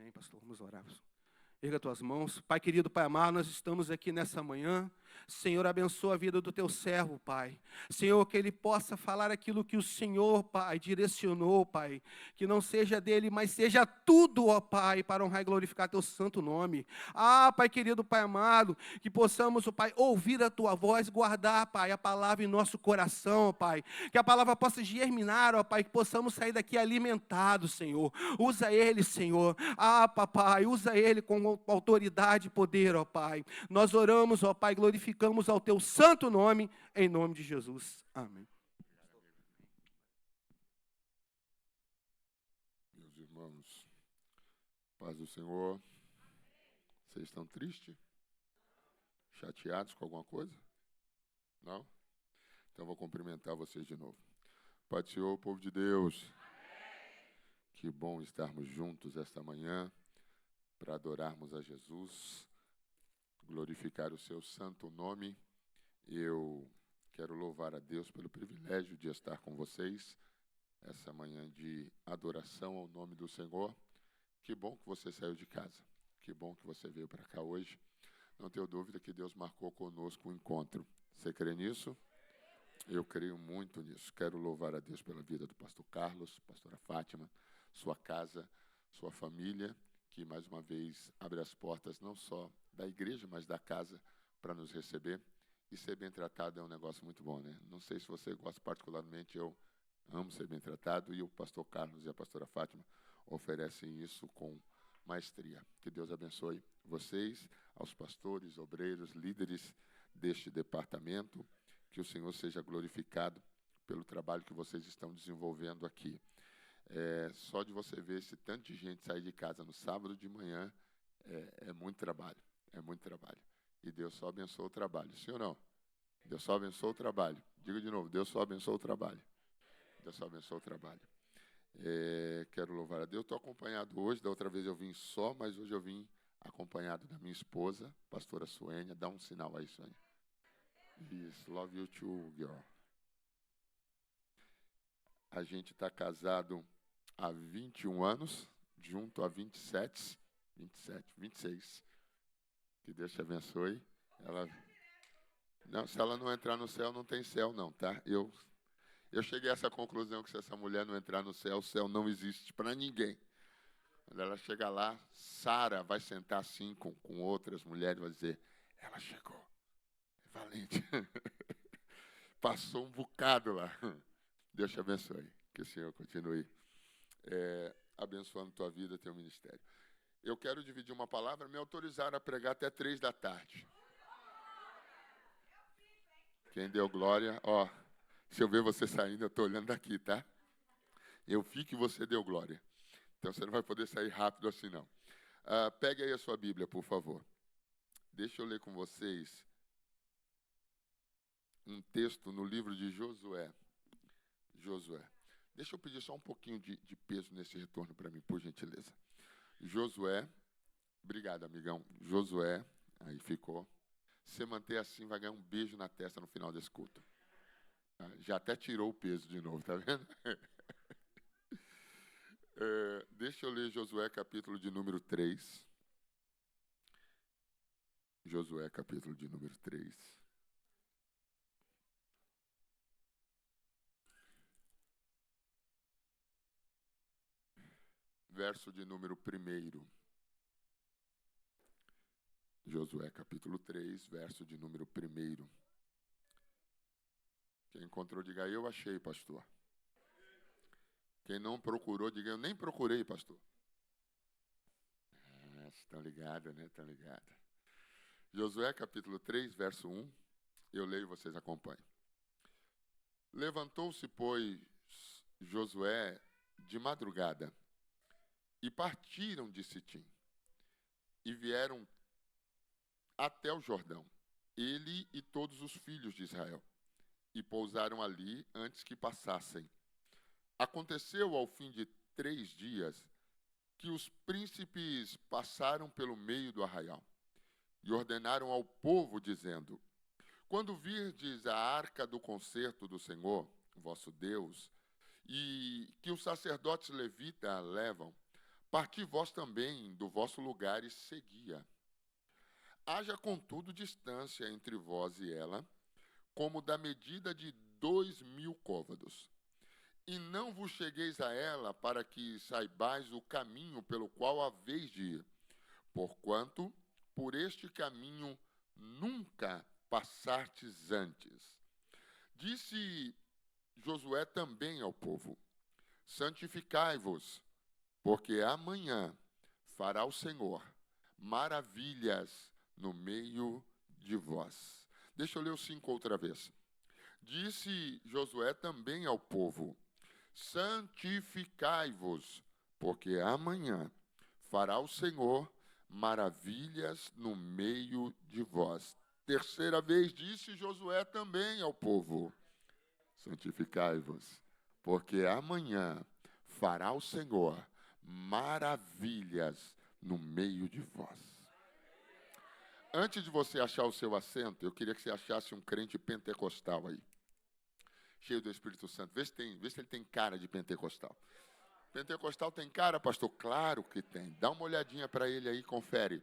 Amém, pastor. Vamos orar, pastor. Erga tuas mãos. Pai querido, Pai amado, nós estamos aqui nessa manhã. Senhor, abençoa a vida do teu servo, Pai. Senhor, que ele possa falar aquilo que o Senhor, Pai, direcionou, Pai. Que não seja dele, mas seja tudo, ó Pai, para honrar e glorificar teu santo nome. Ah, Pai querido, Pai amado, que possamos, ó Pai, ouvir a tua voz, guardar, Pai, a palavra em nosso coração, ó Pai. Que a palavra possa germinar, ó Pai, que possamos sair daqui alimentados, Senhor. Usa ele, Senhor. Ah, papai, usa ele com autoridade e poder, ó Pai. Nós oramos, ó Pai, glorificamos ao teu santo nome, em nome de Jesus. Amém. Meus irmãos, paz do Senhor. Vocês estão tristes? Chateados com alguma coisa? Não? Então vou cumprimentar vocês de novo. Pai do Senhor, povo de Deus. Que bom estarmos juntos esta manhã para adorarmos a Jesus, glorificar o seu santo nome. Eu quero louvar a Deus pelo privilégio de estar com vocês essa manhã de adoração ao nome do Senhor. Que bom que você saiu de casa. Que bom que você veio para cá hoje. Não tenho dúvida que Deus marcou conosco um encontro. Você crê nisso? Eu creio muito nisso. Quero louvar a Deus pela vida do pastor Carlos, pastora Fátima, sua casa, sua família, que mais uma vez abre as portas não só da igreja, mas da casa para nos receber. E ser bem tratado é um negócio muito bom, né? Não sei se você gosta particularmente, eu amo ser bem tratado, e o pastor Carlos e a pastora Fátima oferecem isso com maestria. Que Deus abençoe vocês, aos pastores, obreiros, líderes deste departamento. Que o Senhor seja glorificado pelo trabalho que vocês estão desenvolvendo aqui. Só de você ver esse tanto de gente sair de casa no sábado de manhã, é muito trabalho, é muito trabalho. E Deus só abençoa o trabalho, sim ou não? Deus só abençoa o trabalho. Diga de novo, Deus só abençoa o trabalho. Deus só abençoa o trabalho. Quero louvar a Deus. Estou acompanhado hoje, da outra vez eu vim só, mas hoje eu vim acompanhado da minha esposa, pastora Suênia. Dá um sinal aí, Suênia. Isso, love you too, girl. A gente está casado há 21 anos, junto há 27, 26. Que Deus te abençoe. Não, se ela não entrar no céu, não tem céu não, tá? Eu cheguei a essa conclusão que se essa mulher não entrar no céu, o céu não existe para ninguém. Quando ela chegar lá, Sara vai sentar assim com outras mulheres e vai dizer, ela chegou, é valente. Passou um bocado lá. Deus te abençoe. Que o Senhor continue abençoando tua vida, teu ministério. Eu quero dividir uma palavra, me autorizaram a pregar até 3 da tarde. Quem deu glória, ó, se eu ver você saindo, eu estou olhando daqui, tá? Eu vi que você deu glória. Então você não vai poder sair rápido assim, não. Pegue aí a sua Bíblia, por favor. Deixa eu ler com vocês um texto no livro de Josué. Deixa eu pedir só um pouquinho de peso nesse retorno para mim, por gentileza. Josué, obrigado, amigão. Josué, aí ficou. Se você manter assim, vai ganhar um beijo na testa no final desse culto. Já até tirou o peso de novo, tá vendo? Deixa eu ler Josué, capítulo de número 3. Josué, capítulo de número 3. Verso de número 1. Josué, capítulo 3, verso de número 1. Quem encontrou, diga, eu achei, pastor. Quem não procurou, diga, eu nem procurei, pastor. Estão ligados, né? Estão ligados. Josué, capítulo 3, verso 1. Eu leio e vocês acompanham. Levantou-se, pois, Josué de madrugada, e partiram de Sitim, e vieram até o Jordão, ele e todos os filhos de Israel, e pousaram ali antes que passassem. Aconteceu ao fim de 3 dias que os príncipes passaram pelo meio do arraial e ordenaram ao povo, dizendo, quando virdes a arca do concerto do Senhor, vosso Deus, e que os sacerdotes levitas levam, parti vós também do vosso lugar e seguia. Haja, contudo, distância entre vós e ela, como da medida de 2.000 côvados. E não vos chegueis a ela, para que saibais o caminho pelo qual haveis de ir, porquanto por este caminho nunca passastes antes. Disse Josué também ao povo: santificai-vos, porque amanhã fará o Senhor maravilhas no meio de vós. Deixa eu ler o 5 outra vez. Disse Josué também ao povo: santificai-vos, porque amanhã fará o Senhor maravilhas no meio de vós. Terceira vez disse Josué também ao povo: santificai-vos, porque amanhã fará o Senhor maravilhas no meio de vós. Antes de você achar o seu assento, eu queria que você achasse um crente pentecostal aí, cheio do Espírito Santo. Vê se ele tem cara de pentecostal. Pentecostal tem cara, pastor? Claro que tem. Dá uma olhadinha para ele aí, confere.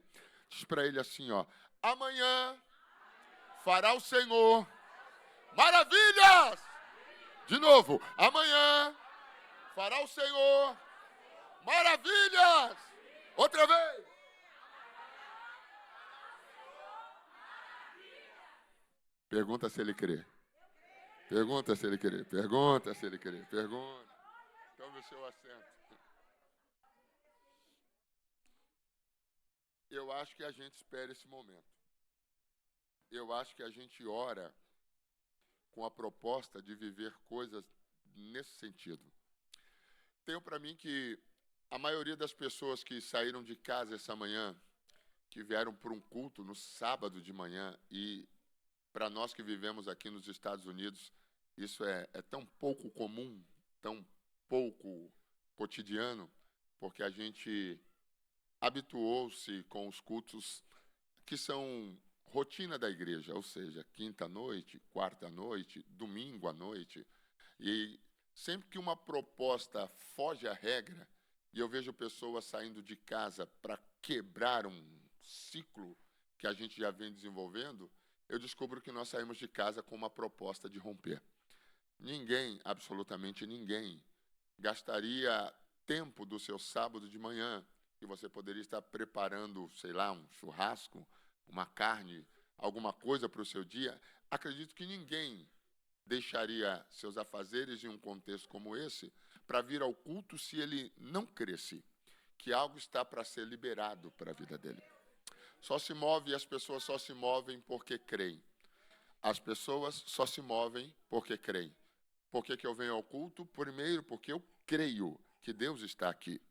Diz para ele assim, ó: amanhã fará o Senhor maravilhas. De novo, amanhã fará o Senhor maravilhas. Outra vez. Pergunta se ele crê. Pergunta se ele crê. Pergunta se ele crê. Pergunta. Tome o seu assento. Eu acho que a gente espera esse momento. Eu acho que a gente ora com a proposta de viver coisas nesse sentido. Tenho para mim que a maioria das pessoas que saíram de casa essa manhã, que vieram para um culto no sábado de manhã, e para nós que vivemos aqui nos Estados Unidos, isso é tão pouco comum, tão pouco cotidiano, porque a gente habituou-se com os cultos que são rotina da igreja, ou seja, quinta-noite, quarta-noite, domingo à noite. E sempre que uma proposta foge à regra, e eu vejo pessoas saindo de casa para quebrar um ciclo que a gente já vem desenvolvendo, eu descubro que nós saímos de casa com uma proposta de romper. Ninguém, absolutamente ninguém, gastaria tempo do seu sábado de manhã, que você poderia estar preparando, sei lá, um churrasco, uma carne, alguma coisa para o seu dia. Acredito que ninguém deixaria seus afazeres em um contexto como esse para vir ao culto se ele não cresce que algo está para ser liberado para a vida dele. As pessoas só se movem porque creem. As pessoas só se movem porque creem. Por que eu venho ao culto? Primeiro, porque eu creio que Deus está aqui.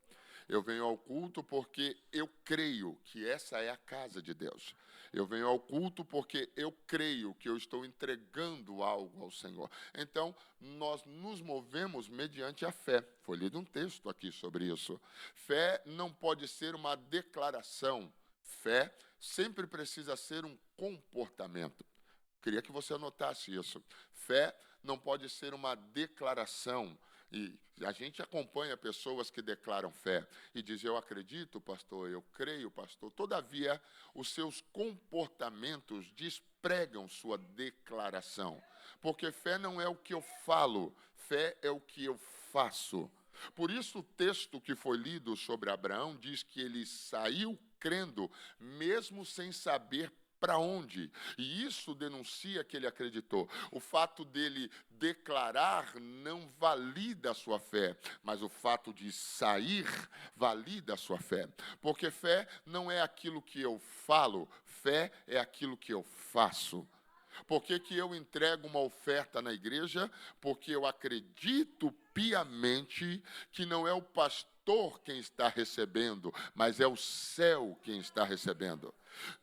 Eu venho ao culto porque eu creio que essa é a casa de Deus. Eu venho ao culto porque eu creio que eu estou entregando algo ao Senhor. Então, nós nos movemos mediante a fé. Foi lido um texto aqui sobre isso. Fé não pode ser uma declaração. Fé sempre precisa ser um comportamento. Queria que você anotasse isso. Fé não pode ser uma declaração. E a gente acompanha pessoas que declaram fé e dizem: eu acredito, pastor, eu creio, pastor. Todavia, os seus comportamentos despregam sua declaração. Porque fé não é o que eu falo, fé é o que eu faço. Por isso, o texto que foi lido sobre Abraão diz que ele saiu crendo, mesmo sem saber para onde? E isso denuncia que ele acreditou. O fato dele declarar não valida a sua fé, mas o fato de sair valida a sua fé. Porque fé não é aquilo que eu falo, fé é aquilo que eu faço. Por que eu entrego uma oferta na igreja? Porque eu acredito piamente que não é o pastor quem está recebendo, mas é o céu quem está recebendo.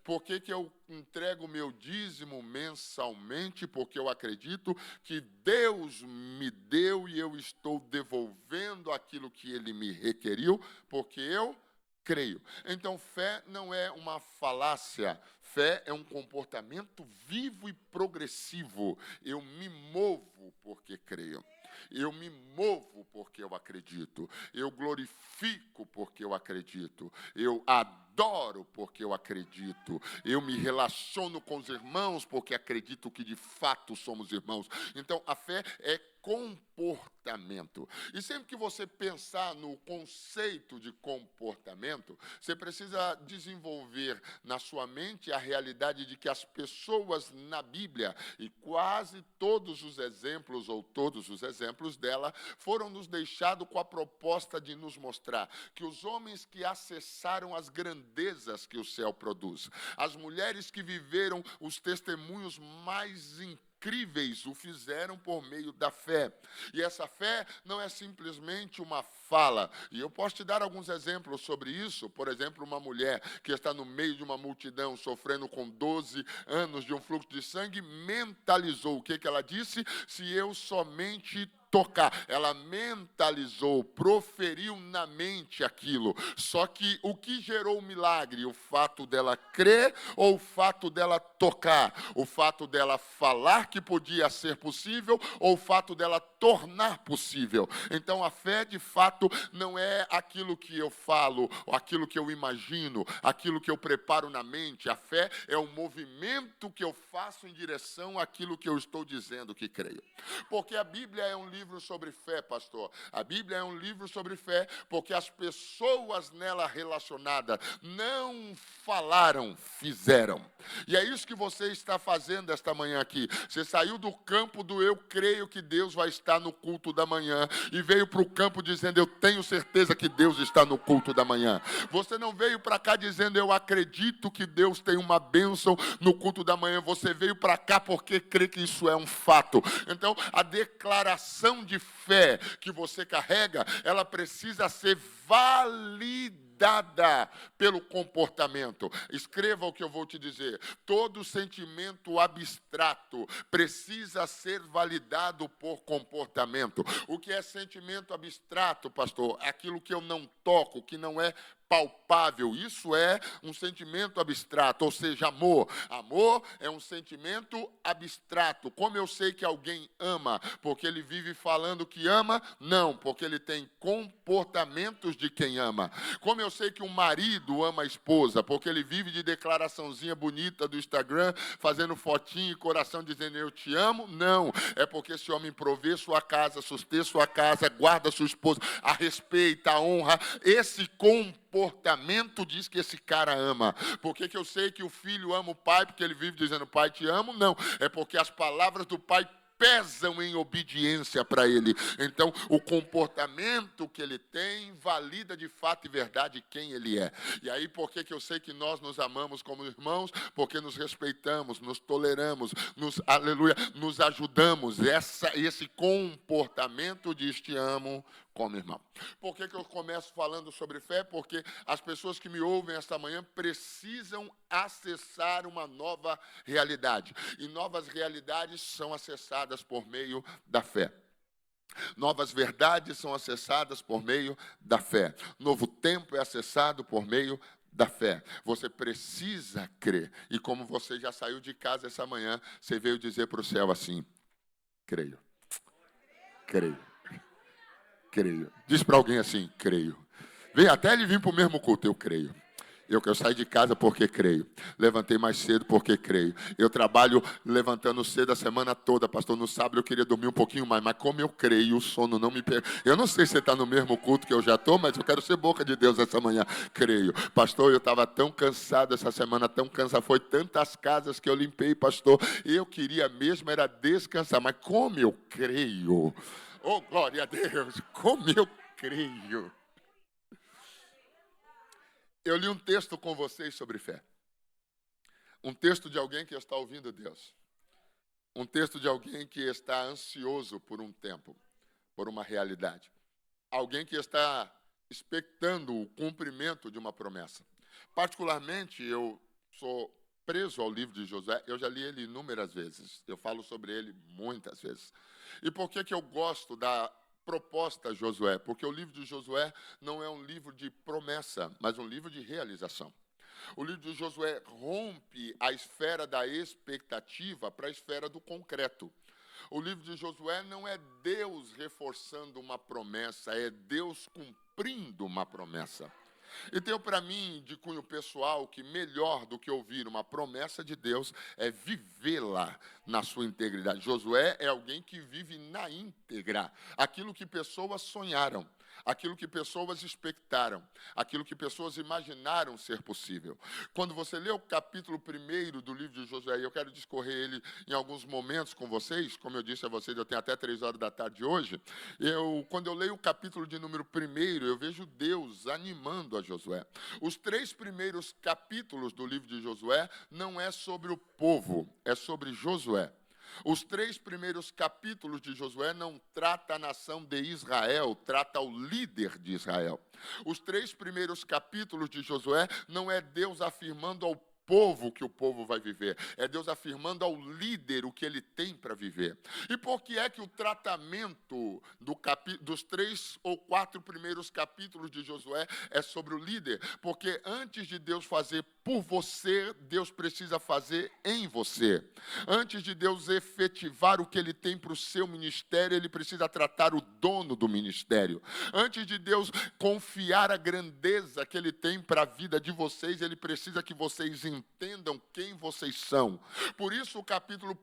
Por que eu entrego o meu dízimo mensalmente? Porque eu acredito que Deus me deu e eu estou devolvendo aquilo que Ele me requeriu, porque eu creio. Então, fé não é uma falácia, fé é um comportamento vivo e progressivo. Eu me movo porque creio. Eu me movo porque eu acredito. Eu glorifico porque eu acredito. Eu adoro porque eu acredito. Eu me relaciono com os irmãos porque acredito que de fato somos irmãos. Então, a fé é comportamento. E sempre que você pensar no conceito de comportamento, você precisa desenvolver na sua mente a realidade de que as pessoas na Bíblia, e quase todos os exemplos, ou todos os exemplos dela, foram nos deixados com a proposta de nos mostrar que os homens que acessaram as grandezas que o céu produz, as mulheres que viveram os testemunhos mais incríveis, o fizeram por meio da fé. E essa fé não é simplesmente uma fala. E eu posso te dar alguns exemplos sobre isso. Por exemplo, uma mulher que está no meio de uma multidão, sofrendo com 12 anos de um fluxo de sangue, mentalizou. O que ela disse? Se eu somente tocar. Ela mentalizou, proferiu na mente aquilo. Só que o que gerou o milagre? O fato dela crer ou o fato dela tocar? O fato dela falar que podia ser possível ou o fato dela tornar possível? Então a fé de fato não é aquilo que eu falo, aquilo que eu imagino, aquilo que eu preparo na mente. A fé é o movimento que eu faço em direção àquilo que eu estou dizendo que creio. Porque a Bíblia é um livro sobre fé, pastor. A Bíblia é um livro sobre fé porque as pessoas nela relacionadas não falaram, fizeram. E é isso que você está fazendo esta manhã aqui. Você saiu do campo do eu creio que Deus vai estar no culto da manhã e veio para o campo dizendo eu tenho certeza que Deus está no culto da manhã. Você não veio para cá dizendo eu acredito que Deus tem uma bênção no culto da manhã. Você veio para cá porque crê que isso é um fato. Então, a declaração de fé que você carrega, ela precisa ser validada pelo comportamento. Escreva o que eu vou te dizer. Todo sentimento abstrato precisa ser validado por comportamento. O que é sentimento abstrato, pastor? Aquilo que eu não toco, que não é palpável. Isso é um sentimento abstrato, ou seja, amor. Amor é um sentimento abstrato. Como eu sei que alguém ama? Porque ele vive falando que ama? Não, porque ele tem comportamentos de quem ama. Como eu sei que um marido ama a esposa? Porque ele vive de declaraçãozinha bonita do Instagram, fazendo fotinho e coração dizendo eu te amo? Não, é porque esse homem provê sua casa, sustenta sua casa, guarda sua esposa, a respeita, a honra. Esse comportamento diz que esse cara ama. Por que eu sei que o filho ama o pai? Porque ele vive dizendo, pai, te amo? Não, é porque as palavras do pai pesam em obediência para ele. Então, o comportamento que ele tem valida de fato e verdade quem ele é. E aí, por que eu sei que nós nos amamos como irmãos? Porque nos respeitamos, nos toleramos, nos ajudamos. Esse comportamento diz te amo como irmão. Por que eu começo falando sobre fé? Porque as pessoas que me ouvem esta manhã precisam acessar uma nova realidade. E novas realidades são acessadas por meio da fé. Novas verdades são acessadas por meio da fé. Novo tempo é acessado por meio da fé. Você precisa crer. E como você já saiu de casa essa manhã, você veio dizer para o céu assim, creio. Creio. Creio. Diz para alguém assim, creio. Vem até ele vir para o mesmo culto, eu creio. Eu saí de casa porque creio. Levantei mais cedo porque creio. Eu trabalho levantando cedo a semana toda, pastor. No sábado eu queria dormir um pouquinho mais, mas como eu creio, o sono não me pega. Eu não sei se você está no mesmo culto que eu já estou, mas eu quero ser boca de Deus essa manhã. Creio. Pastor, eu estava tão cansado essa semana, tão cansado. Foi tantas casas que eu limpei, pastor. Eu queria mesmo era descansar, mas como eu creio. Oh, glória a Deus, como eu creio. Eu li um texto com vocês sobre fé. Um texto de alguém que está ouvindo Deus. Um texto de alguém que está ansioso por um tempo, por uma realidade. Alguém que está expectando o cumprimento de uma promessa. Particularmente, eu sou preso ao livro de Josué. Eu já li ele inúmeras vezes. Eu falo sobre ele muitas vezes. E por que eu gosto da proposta Josué? Porque o livro de Josué não é um livro de promessa, mas um livro de realização. O livro de Josué rompe a esfera da expectativa para a esfera do concreto. O livro de Josué não é Deus reforçando uma promessa, é Deus cumprindo uma promessa. E tenho para mim, de cunho pessoal, que melhor do que ouvir uma promessa de Deus é vivê-la na sua integridade. Josué é alguém que vive na íntegra aquilo que pessoas sonharam, aquilo que pessoas expectaram, aquilo que pessoas imaginaram ser possível. Quando você lê o capítulo 1 do livro de Josué, e eu quero discorrer ele em alguns momentos com vocês, como eu disse a vocês, eu tenho até 3 horas da tarde hoje, quando eu leio o capítulo de número 1, eu vejo Deus animando a Josué. Os 3 primeiros capítulos do livro de Josué não é sobre o povo, é sobre Josué. Os 3 primeiros capítulos de Josué não trata a nação de Israel, trata o líder de Israel. Os 3 primeiros capítulos de Josué não é Deus afirmando ao povo que o povo vai viver, é Deus afirmando ao líder o que ele tem para viver. E por que é que o tratamento dos 3 ou 4 primeiros capítulos de Josué é sobre o líder? Porque antes de Deus fazer por você, Deus precisa fazer em você. Antes de Deus efetivar o que Ele tem para o seu ministério, Ele precisa tratar o dono do ministério. Antes de Deus confiar a grandeza que Ele tem para a vida de vocês, Ele precisa que vocês entendam quem vocês são. Por isso o capítulo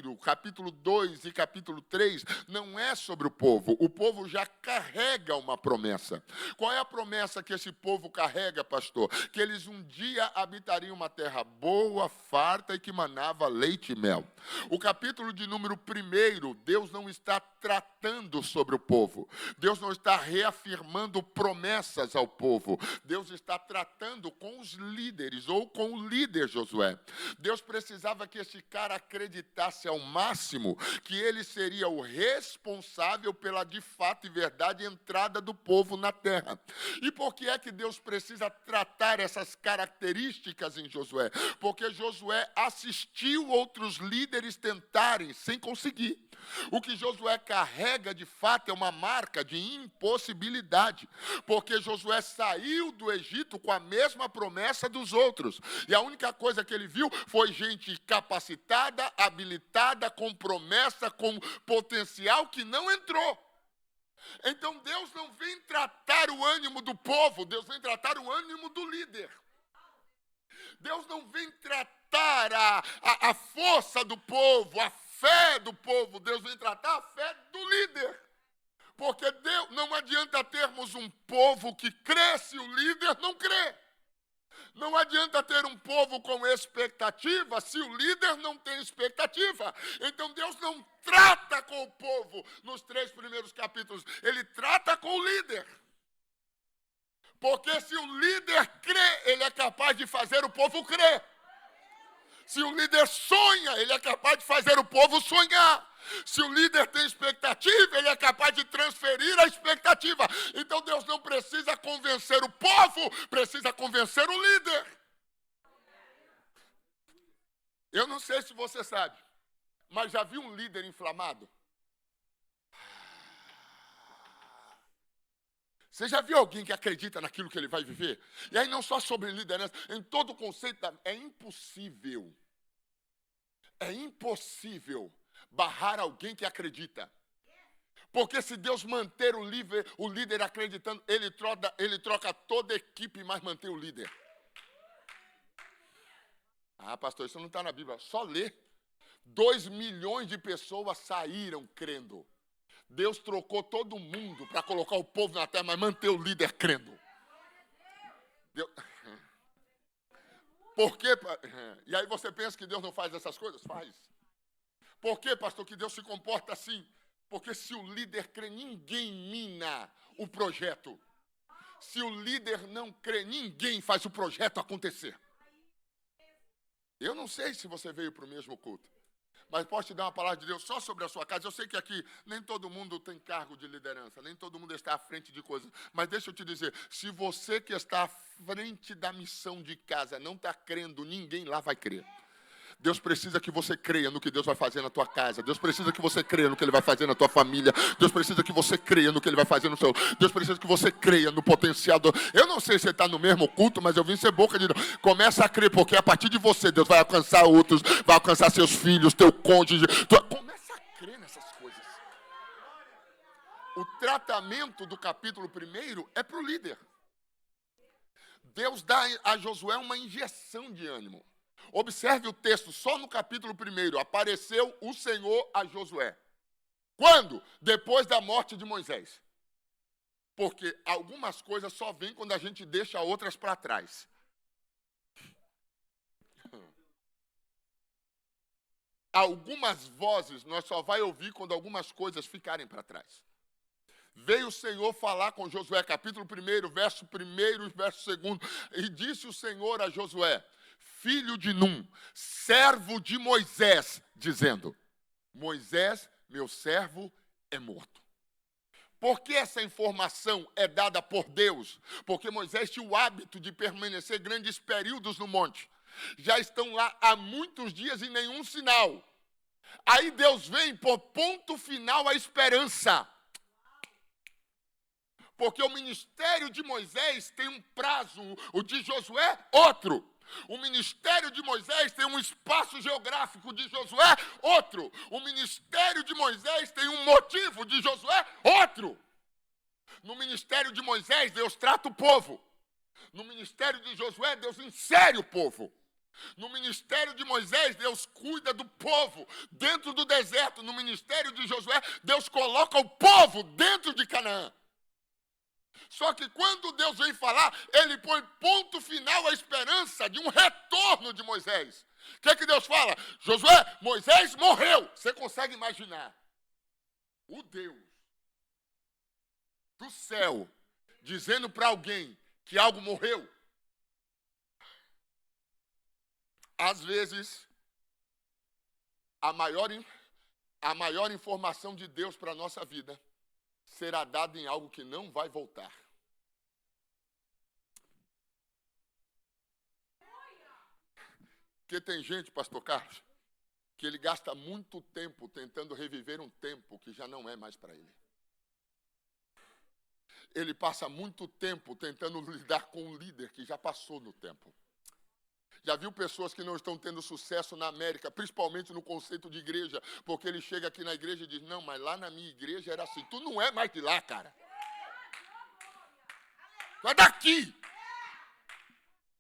1, capítulo 2 e capítulo 3 não é sobre o povo já carrega uma promessa. Qual é a promessa que esse povo carrega, pastor? Que eles um dia habitariam uma terra boa, farta e que manava leite e mel. O capítulo de número 1, Deus não está tratando sobre o povo. Deus não está reafirmando promessas ao povo. Deus está tratando com os líderes ou com o líder Josué. Deus precisava que esse cara acreditasse ao máximo que ele seria o responsável pela de fato e verdade entrada do povo na terra. E por que é que Deus precisa tratar essas características em Josué? Porque Josué assistiu outros líderes tentarem sem conseguir. O que Josué carrega de fato é uma marca de impossibilidade, porque Josué saiu do Egito com a mesma promessa dos outros, e a única coisa que ele viu foi gente capacitada, habilitada, com promessa, com potencial que não entrou. Então Deus não vem tratar o ânimo do povo, Deus vem tratar o ânimo do líder. Deus não vem tratar a força do povo, a fé do povo, Deus vem tratar a fé do líder. Porque Deus, não adianta termos um povo que crê se o líder não crê. Não adianta ter um povo com expectativa se o líder não tem expectativa. Então Deus não trata com o povo nos 3 primeiros capítulos, Ele trata com o líder. Porque se o líder crê, ele é capaz de fazer o povo crer. Se o líder sonha, ele é capaz de fazer o povo sonhar. Se o líder tem expectativa, ele é capaz de transferir a expectativa. Então Deus não precisa convencer o povo, precisa convencer o líder. Eu não sei se você sabe, mas já viu um líder inflamado? Você já viu alguém que acredita naquilo que ele vai viver? E aí não só sobre liderança, em todo o conceito, é impossível barrar alguém que acredita. Porque se Deus manter o líder acreditando, ele troca toda a equipe, mas mantém o líder. Ah, pastor, isso não está na Bíblia, só lê. 2 milhões de pessoas saíram crendo. Deus trocou todo mundo para colocar o povo na terra, mas manter o líder crendo. Por quê? E aí você pensa que Deus não faz essas coisas? Faz. Por quê, pastor, que Deus se comporta assim? Porque se o líder crê, ninguém mina o projeto. Se o líder não crê, ninguém faz o projeto acontecer. Eu não sei se você veio para o mesmo culto, mas posso te dar uma palavra de Deus só sobre a sua casa. Eu sei que aqui nem todo mundo tem cargo de liderança, nem todo mundo está à frente de coisas. Mas deixa eu te dizer, se você que está à frente da missão de casa não está crendo, ninguém lá vai crer. Deus precisa que você creia no que Deus vai fazer na tua casa. Deus precisa que você creia no que Ele vai fazer na tua família. Deus precisa que você creia no que Ele vai fazer no seu... Deus precisa que você creia no potencial do... Eu não sei se você está no mesmo culto, mas eu vim ser boca de Deus. Começa a crer, porque a partir de você, Deus vai alcançar outros, vai alcançar seus filhos, teu cônjuge. Começa a crer. O tratamento do capítulo 1 é para o líder. Deus dá a Josué uma injeção de ânimo. Observe o texto, só no capítulo 1, apareceu o Senhor a Josué. Quando? Depois da morte de Moisés. Porque algumas coisas só vêm quando a gente deixa outras para trás. Algumas vozes nós só vai ouvir quando algumas coisas ficarem para trás. Veio o Senhor falar com Josué, capítulo 1, verso 1 e verso 2. E disse o Senhor a Josué, filho de Num, servo de Moisés, dizendo, Moisés, meu servo, é morto. Por que essa informação é dada por Deus? Porque Moisés tinha o hábito de permanecer grandes períodos no monte. Já estão lá há muitos dias e nenhum sinal. Aí Deus vem por ponto final à esperança. Porque o ministério de Moisés tem um prazo, o de Josué, outro. O ministério de Moisés tem um espaço geográfico, de Josué, outro. O ministério de Moisés tem um motivo, de Josué, outro. No ministério de Moisés, Deus trata o povo. No ministério de Josué, Deus insere o povo. No ministério de Moisés, Deus cuida do povo dentro do deserto. No ministério de Josué, Deus coloca o povo dentro de Canaã. Só que quando Deus vem falar, ele põe ponto final à esperança de um retorno de Moisés. O que é que Deus fala? Josué, Moisés morreu. Você consegue imaginar? O Deus do céu dizendo para alguém que algo morreu. Às vezes, a maior informação de Deus para a nossa vida será dada em algo que não vai voltar. Porque tem gente, pastor Carlos, que ele gasta muito tempo tentando reviver um tempo que já não é mais para ele. Ele passa muito tempo tentando lidar com um líder que já passou no tempo. Já viu pessoas que não estão tendo sucesso na América, principalmente no conceito de igreja, porque ele chega aqui na igreja e diz, não, mas lá na minha igreja era assim. Tu não é mais de lá, cara. Tu é daqui.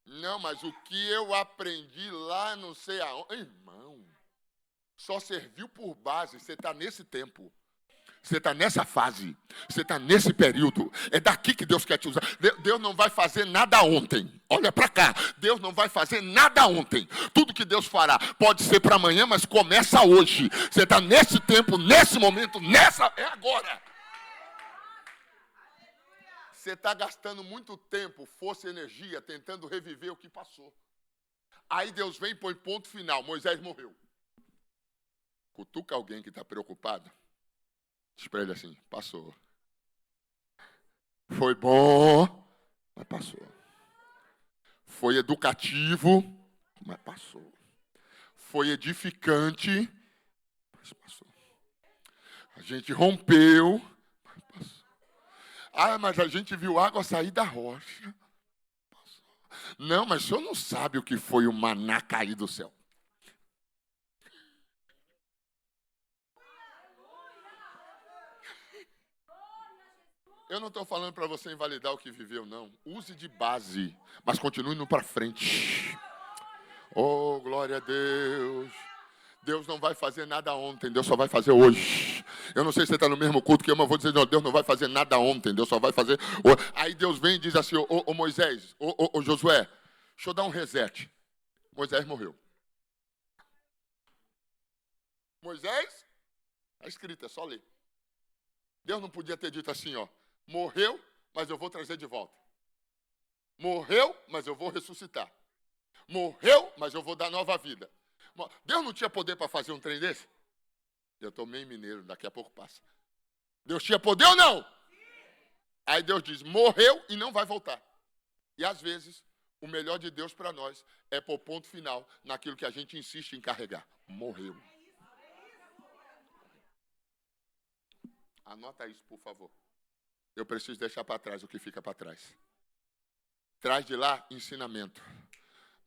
Não, mas o que eu aprendi lá, não sei aonde. Irmão, só serviu por base, você está nesse tempo. Você está nessa fase, você está nesse período, é daqui que Deus quer te usar. Deus não vai fazer nada ontem, olha para cá, Deus não vai fazer nada ontem. Tudo que Deus fará pode ser para amanhã, mas começa hoje. Você está nesse tempo, nesse momento, é agora. Você está gastando muito tempo, força e energia, tentando reviver o que passou. Aí Deus vem e põe ponto final, Moisés morreu. Cutuca alguém que está preocupado. Diz para ele assim, passou. Foi bom, mas passou. Foi educativo, mas passou. Foi edificante, mas passou. A gente rompeu, mas passou. Ah, mas a gente viu água sair da rocha. Passou. Não, mas o senhor não sabe o que foi o maná cair do céu. Eu não estou falando para você invalidar o que viveu, não. Use de base, mas continue indo para frente. Oh, glória a Deus. Deus não vai fazer nada ontem, Deus só vai fazer hoje. Eu não sei se você está no mesmo culto que eu, mas vou dizer, não, Deus não vai fazer nada ontem, Deus só vai fazer hoje. Aí Deus vem e diz assim, ô Moisés, ô Josué, deixa eu dar um reset. Moisés morreu. Moisés, está escrito, é só ler. Deus não podia ter dito assim, ó. Morreu, mas eu vou trazer de volta. Morreu, mas eu vou ressuscitar. Morreu, mas eu vou dar nova vida. Deus não tinha poder para fazer um trem desse? Eu estou meio mineiro, daqui a pouco passa. Deus tinha poder ou não? Aí Deus diz, morreu e não vai voltar. E às vezes, o melhor de Deus para nós é pôr ponto final naquilo que a gente insiste em carregar. Morreu. Anota isso, por favor. Eu preciso deixar para trás o que fica para trás. Traz de lá ensinamento.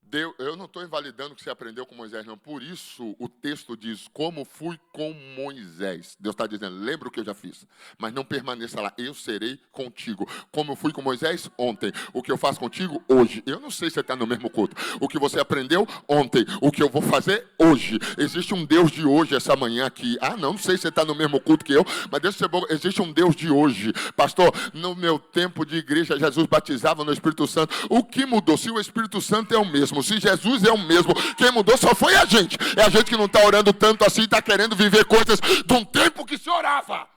Eu não estou invalidando o que você aprendeu com Moisés, não. Por isso o texto diz, como fui com Moisés. Deus está dizendo, lembra o que eu já fiz. Mas não permaneça lá, eu serei contigo. Como eu fui com Moisés ontem, o que eu faço contigo hoje. Eu não sei se você está no mesmo culto. O que você aprendeu ontem, o que eu vou fazer hoje. Existe um Deus de hoje, essa manhã aqui. Não sei se você está no mesmo culto que eu, mas deixa eu ser, existe um Deus de hoje. Pastor, no meu tempo de igreja, Jesus batizava no Espírito Santo. O que mudou? Se o Espírito Santo é o mesmo, se Jesus é o mesmo, quem mudou só foi a gente. É a gente que não está orando tanto assim, está querendo viver coisas de um tempo que se orava.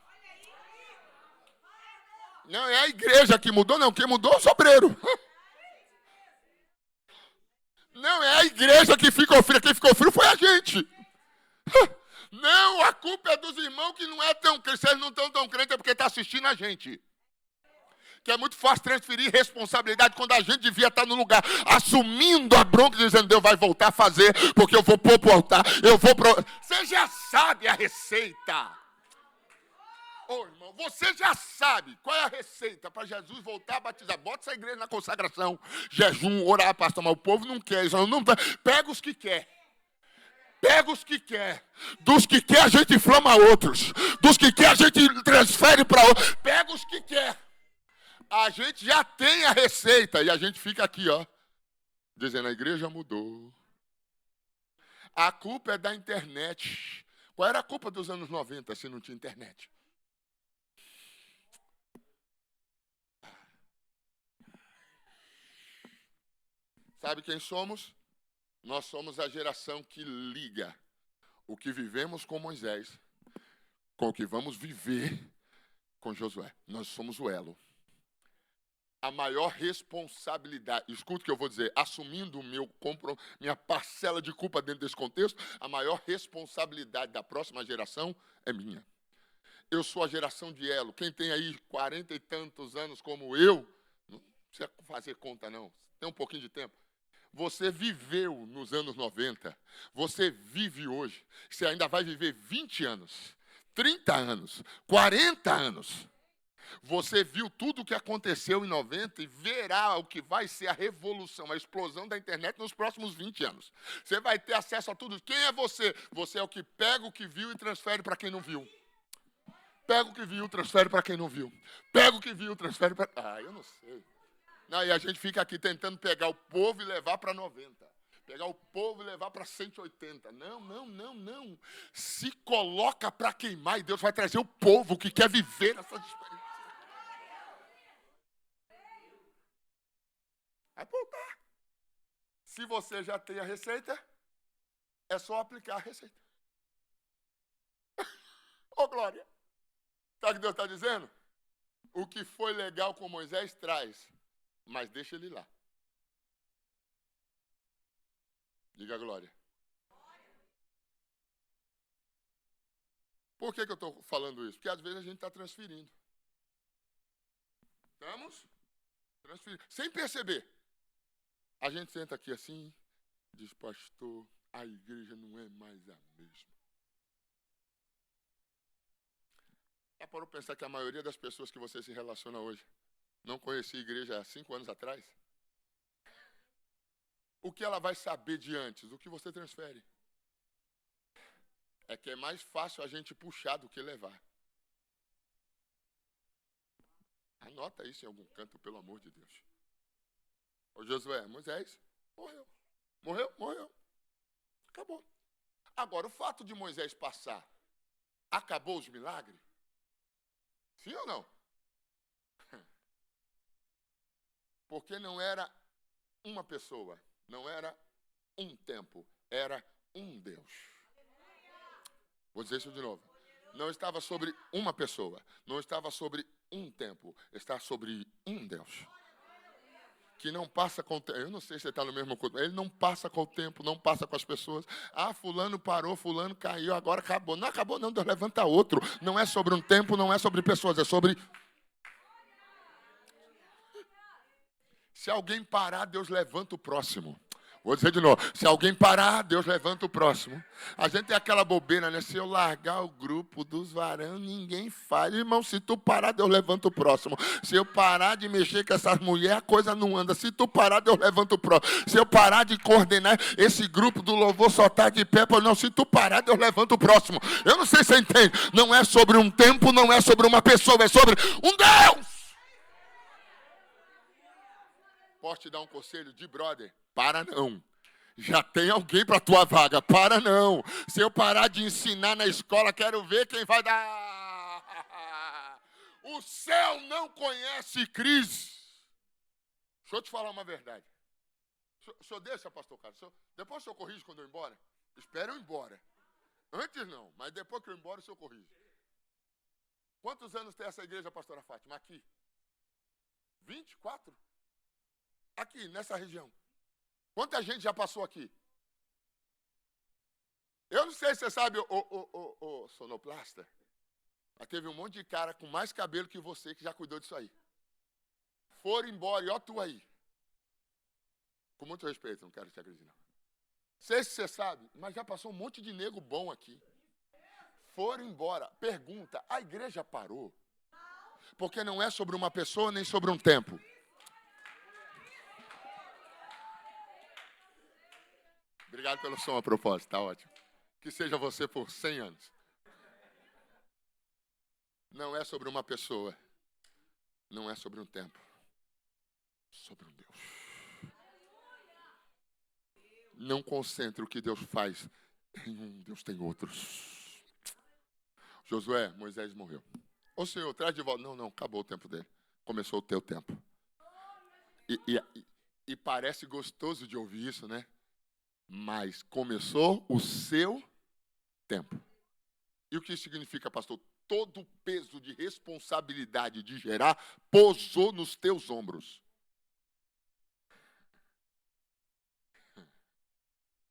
Não é a igreja que mudou, não. Quem mudou é o sobreiro. Não é a igreja que ficou fria. Quem ficou frio foi a gente. Não, a culpa é dos irmãos que não é tão crentes. Se eles não estão tão crentes é porque estão assistindo a gente. Que é muito fácil transferir responsabilidade quando a gente devia estar no lugar, assumindo a bronca, dizendo, Deus vai voltar a fazer, porque eu vou pôr para o altar, eu vou pro... Você já sabe a receita. Ô, irmão, você já sabe qual é a receita para Jesus voltar a batizar. Bota essa igreja na consagração, jejum, orar, pastor, mas o povo não quer isso. Não, pega os que quer. Pega os que quer. Dos que quer a gente inflama outros. Dos que quer a gente transfere para outros. Pega os que quer. A gente já tem a receita e a gente fica aqui, ó, dizendo a igreja mudou. A culpa é da internet. Qual era a culpa dos anos 90 se não tinha internet? Sabe quem somos? Nós somos a geração que liga o que vivemos com Moisés com o que vamos viver com Josué. Nós somos o elo. A maior responsabilidade, escuta o que eu vou dizer, assumindo minha parcela de culpa dentro desse contexto, a maior responsabilidade da próxima geração é minha. Eu sou a geração de elo. Quem tem aí 40 e tantos anos como eu, não precisa fazer conta não, tem um pouquinho de tempo. Você viveu nos anos 90, você vive hoje, você ainda vai viver 20 anos, 30 anos, 40 anos. Você viu tudo o que aconteceu em 90 e verá o que vai ser a revolução, a explosão da internet nos próximos 20 anos. Você vai ter acesso a tudo. Quem é você? Você é o que pega o que viu e transfere para quem não viu. Pega o que viu, transfere para quem não viu. Pega o que viu, transfere para... eu não sei. Não, e a gente fica aqui tentando pegar o povo e levar para 90. Pegar o povo e levar para 180. Não. Se coloca para queimar e Deus vai trazer o povo que quer viver essas experiências. Vai voltar. Se você já tem a receita, é só aplicar a receita. Ô, glória! Sabe o que Deus está dizendo? O que foi legal com Moisés, traz. Mas deixa ele lá. Diga glória. Por que eu estou falando isso? Porque às vezes a gente está transferindo. Estamos transferindo. Sem perceber. A gente senta aqui assim, diz, pastor, a igreja não é mais a mesma. Já parou para pensar que a maioria das pessoas que você se relaciona hoje não conhecia a igreja há 5 anos atrás? O que ela vai saber de antes? O que você transfere? É que é mais fácil a gente puxar do que levar. Anota isso em algum canto, pelo amor de Deus. Ô Josué, Moisés morreu. Morreu. Acabou. Agora, o fato de Moisés passar, acabou os milagres? Sim ou não? Porque não era uma pessoa, não era um tempo, era um Deus. Vou dizer isso de novo. Não estava sobre uma pessoa, não estava sobre um tempo, está sobre um Deus. Que não passa com o tempo. Eu não sei se você está no mesmo culto. Ele não passa com o tempo, não passa com as pessoas. Fulano parou, fulano caiu, agora acabou. Não acabou não, Deus levanta outro. Não é sobre um tempo, não é sobre pessoas, é sobre... Se alguém parar, Deus levanta o próximo. Vou dizer de novo. Se alguém parar, Deus levanta o próximo. A gente tem aquela bobeira, né? Se eu largar o grupo dos varão, ninguém faz. Irmão, se tu parar, Deus levanta o próximo. Se eu parar de mexer com essas mulheres, a coisa não anda. Se tu parar, Deus levanta o próximo. Se eu parar de coordenar, esse grupo do louvor só está de pé. Não, se tu parar, Deus levanta o próximo. Eu não sei se você entende. Não é sobre um tempo, não é sobre uma pessoa, é sobre um Deus. Posso te dar um conselho de brother? Para não. Já tem alguém para a tua vaga. Para não. Se eu parar de ensinar na escola, quero ver quem vai dar. O céu não conhece crise. Deixa eu te falar uma verdade. O senhor deixa, pastor Carlos? Depois o senhor corrige quando eu ir embora? Espera eu ir embora. Antes não, mas depois que eu ir embora o senhor corrige. Quantos anos tem essa igreja, pastora Fátima? Aqui? 24? Aqui, nessa região. Quanta gente já passou aqui? Eu não sei se você sabe, o sonoplasta. Mas teve um monte de cara com mais cabelo que você que já cuidou disso aí. Foram embora, e ó tu aí. Com muito respeito, não quero te agredir, não. Sei se você sabe, mas já passou um monte de nego bom aqui. Foram embora. Pergunta, a igreja parou? Porque não é sobre uma pessoa nem sobre um tempo. Obrigado pelo som a propósito, tá ótimo. Que seja você por 100 anos. Não é sobre uma pessoa. Não é sobre um tempo. Sobre um Deus. Não concentre o que Deus faz em um, Deus tem outros. Josué, Moisés morreu. Ô Senhor, traz de volta. Não, acabou o tempo dele. Começou o teu tempo. E parece gostoso de ouvir isso, né? Mas começou o seu tempo. E o que isso significa, pastor? Todo o peso de responsabilidade de gerar pousou nos teus ombros.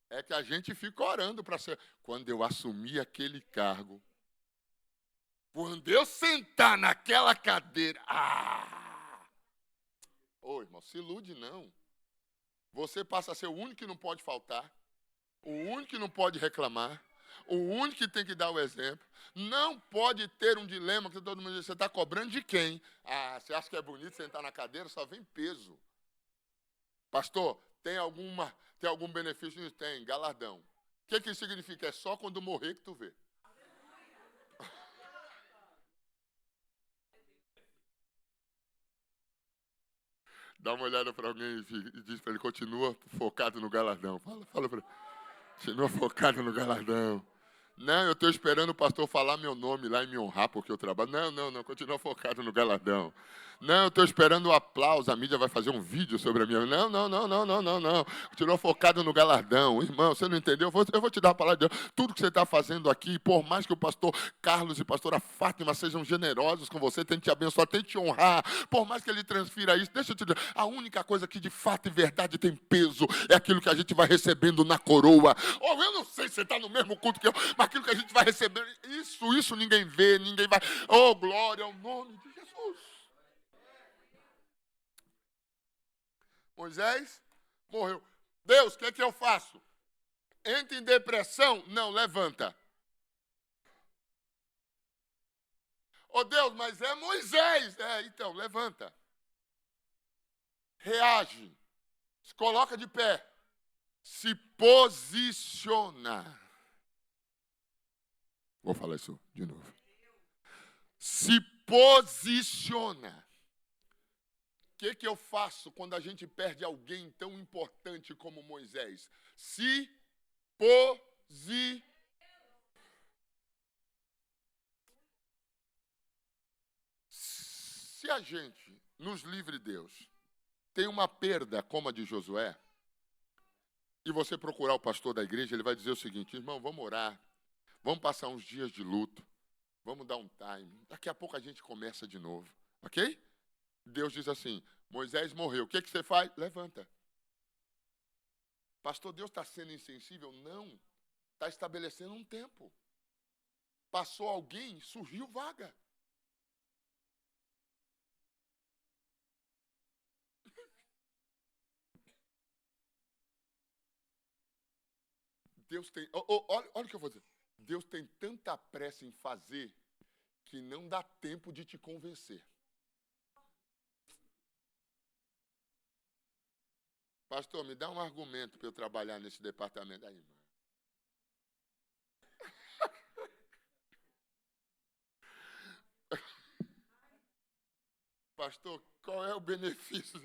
É que a gente fica orando para ser. Quando eu assumir aquele cargo, quando eu sentar naquela cadeira. Ô, irmão, se ilude não. Você passa a ser o único que não pode faltar, o único que não pode reclamar, o único que tem que dar o exemplo. Não pode ter um dilema que todo mundo diz, você está cobrando de quem? Você acha que é bonito sentar na cadeira? Só vem peso. Pastor, tem algum benefício? Tem, galardão. O que isso significa? É só quando morrer que tu vê. Dá uma olhada para alguém e diz para ele, continua focado no galardão. Fala para ele, continua focado no galardão. Não, eu estou esperando o pastor falar meu nome lá e me honrar porque eu trabalho. Não, continua focado no galardão. Não, eu estou esperando o aplauso, a mídia vai fazer um vídeo sobre a minha... Não. Continua focado no galardão. Irmão, você não entendeu? Eu vou te dar uma palavra de Deus. Tudo que você está fazendo aqui, por mais que o pastor Carlos e a pastora Fátima sejam generosos com você, tem que te abençoar, tem que te honrar, por mais que ele transfira isso, deixa eu te dizer, a única coisa que de fato e verdade tem peso é aquilo que a gente vai recebendo na coroa. Ou eu não sei se você está no mesmo culto que eu, mas aquilo que a gente vai receber, isso ninguém vê, ninguém vai... Oh, glória ao nome de Jesus. Moisés morreu. Deus, o que é que eu faço? Entra em depressão? Não, levanta. Oh Deus, mas é Moisés. Então, levanta. Reage. Se coloca de pé. Se posiciona. Vou falar isso de novo. Se posiciona. O que eu faço quando a gente perde alguém tão importante como Moisés? Se posiciona. Se a gente, nos livre Deus, tem uma perda como a de Josué, e você procurar o pastor da igreja, ele vai dizer o seguinte, irmão, vamos orar, vamos passar uns dias de luto, vamos dar um time, daqui a pouco a gente começa de novo, ok? Deus diz assim, Moisés morreu, o que você faz? Levanta. Pastor, Deus está sendo insensível? Não, está estabelecendo um tempo. Passou alguém, surgiu vaga. Deus tem... olha o que eu vou dizer. Deus tem tanta pressa em fazer que não dá tempo de te convencer. Pastor, me dá um argumento para eu trabalhar nesse departamento aí, irmão. Pastor, qual é o benefício?